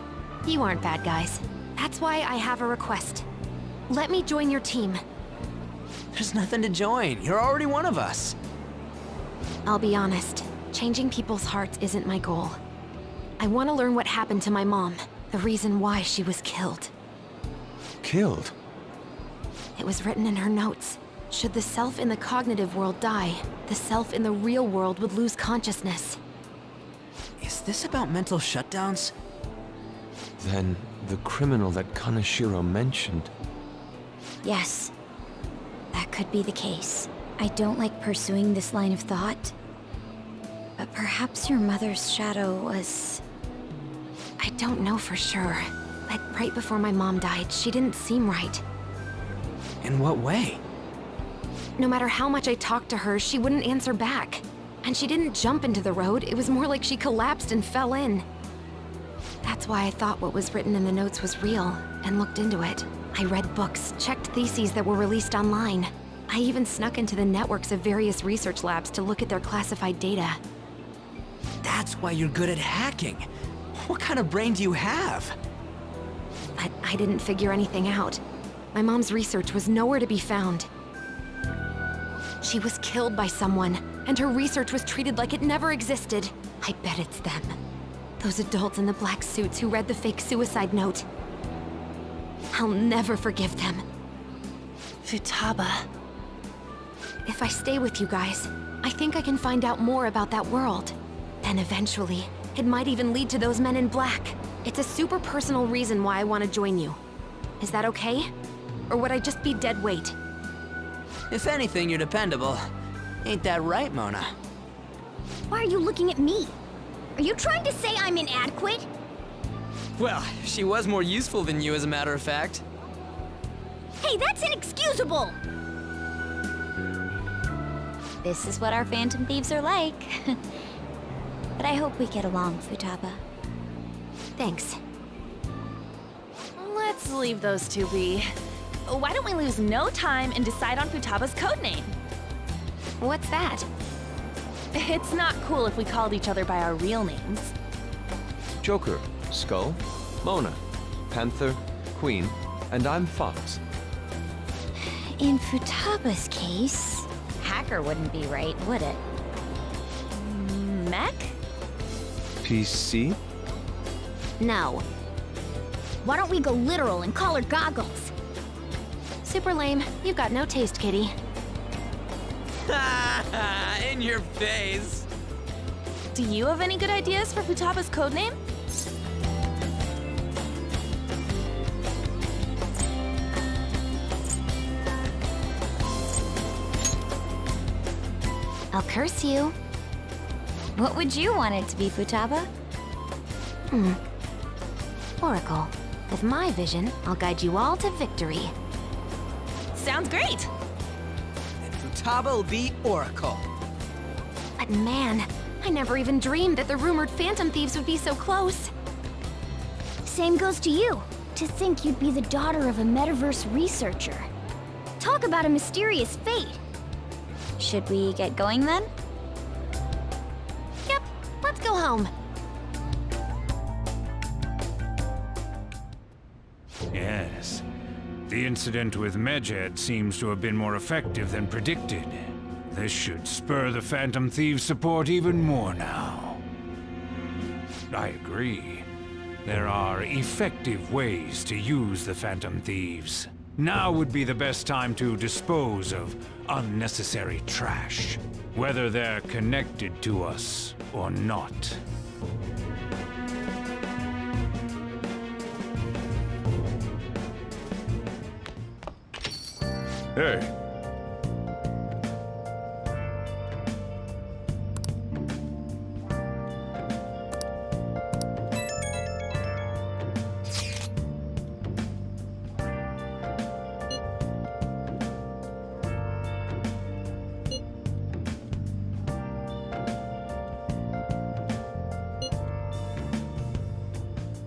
You aren't bad guys. That's why I have a request. Let me join your team. There's nothing to join. You're already one of us. I'll be honest. Changing people's hearts isn't my goal. I want to learn what happened to my mom. The reason why she was killed. Killed? It was written in her notes. Should the self in the cognitive world die, the self in the real world would lose consciousness. Is this about mental shutdowns? Then the criminal that Kaneshiro mentioned. Yes. That could be the case. I don't like pursuing this line of thought. But perhaps your mother's shadow was... I don't know for sure. But right before my mom died, she didn't seem right. In what way? No matter how much I talked to her, she wouldn't answer back. And she didn't jump into the road, it was more like she collapsed and fell in. That's why I thought what was written in the notes was real, and looked into it. I read books, checked theses that were released online. I even snuck into the networks of various research labs to look at their classified data. That's why you're good at hacking. What kind of brain do you have? But I didn't figure anything out. My mom's research was nowhere to be found. She was killed by someone, and her research was treated like it never existed. I bet it's them. Those adults in the black suits who read the fake suicide note. I'll never forgive them. Futaba. If I stay with you guys, I think I can find out more about that world. Then eventually, it might even lead to those men in black. It's a super personal reason why I want to join you. Is that okay? Or would I just be dead weight? If anything, you're dependable. Ain't that right, Mona? Why are you looking at me? Are you trying to say I'm inadequate? Well, she was more useful than you, as a matter of fact. Hey, that's inexcusable! This is what our Phantom Thieves are like. But I hope we get along, Futaba. Thanks. Let's leave those two be. Why don't we lose no time and decide on Futaba's codename? What's that? It's not cool if we called each other by our real names. Joker, Skull, Mona, Panther, Queen, and I'm Fox. In Futaba's case, Hacker wouldn't be right, would it? Mech? PC? No. Why don't we go literal and call her Goggles? Super lame. You've got no taste, kitty. In your face. Do you have any good ideas for Futaba's codename? I'll curse you. What would you want it to be, Futaba? Oracle. With my vision, I'll guide you all to victory. Sounds great! And Futaba will be Oracle. But man, I never even dreamed that the rumored Phantom Thieves would be so close. Same goes to you. To think you'd be the daughter of a metaverse researcher. Talk about a mysterious fate. Should we get going then? Yep, let's go home. Yes. The incident with Medjed seems to have been more effective than predicted. This should spur the Phantom Thieves' support even more now. I agree. There are effective ways to use the Phantom Thieves. Now would be the best time to dispose of unnecessary trash, whether they're connected to us or not. Hey.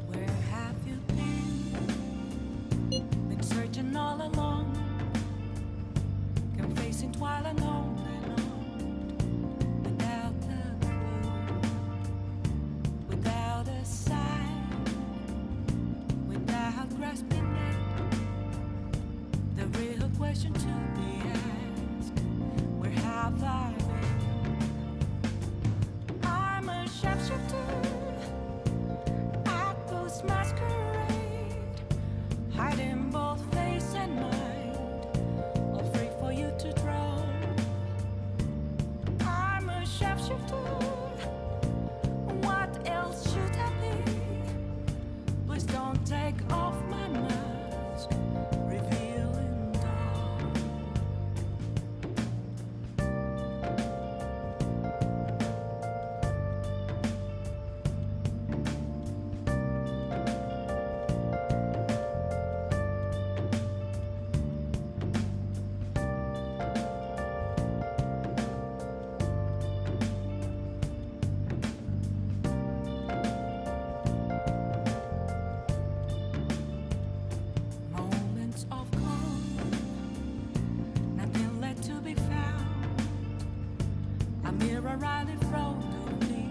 Where have you been? Been searching all along, confessing while alone and on, without a clue, without a sign, without grasping it. The real question to be asked: where have I been? I'm a sharpshooter. Masquerade, hiding both face and mind, all free for you to draw. I'm a sharpshooter. What else should I be? Please don't take off my mask, revealing dawn. Moments of calm, nothing left to be found. A mirror right in front of me,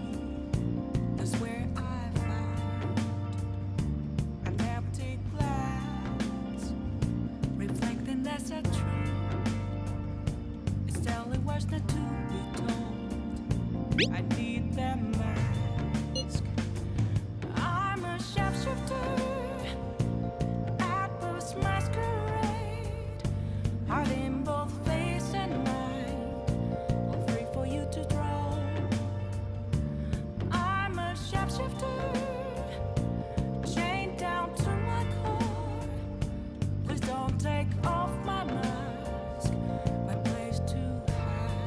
that's where I found an empty glass, reflecting that's a truth. It's telling words not to be told. I need that mask. I'm a sharpshooter. Masquerade, hiding both face and mind, all free for you to draw. I'm a sharpshooter, chained down to my core. Please don't take off my mask, my place to hide.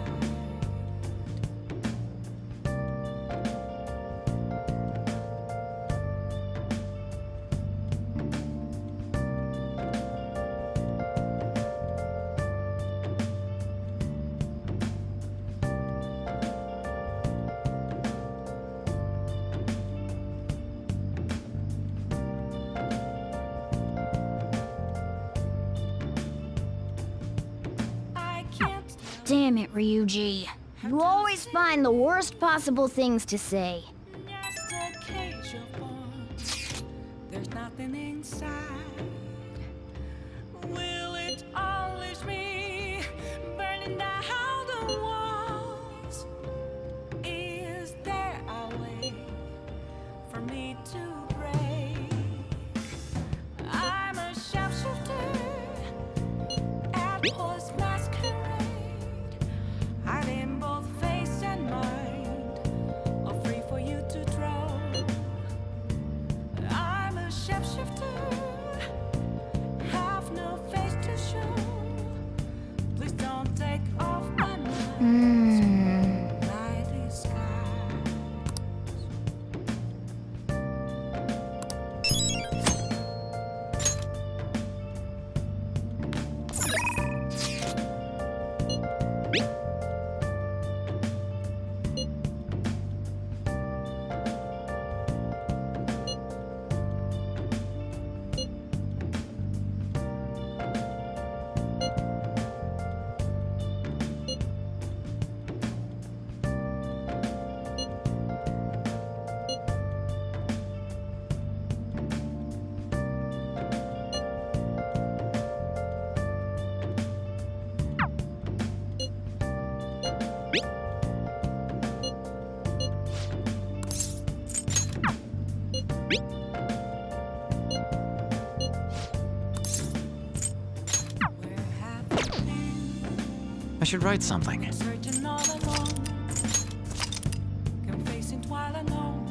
Damn it, Ryuji. You always find the worst possible things to say. Just a cage of bones. There's nothing inside. Will it unleash me, burning down the walls? Is there a way for me to break? I'm a sharpshooter at post masquerade, hiding both face and mind, all free for you to draw. I'm a shapeshifter, should write something. Searching all alone, confessing while alone.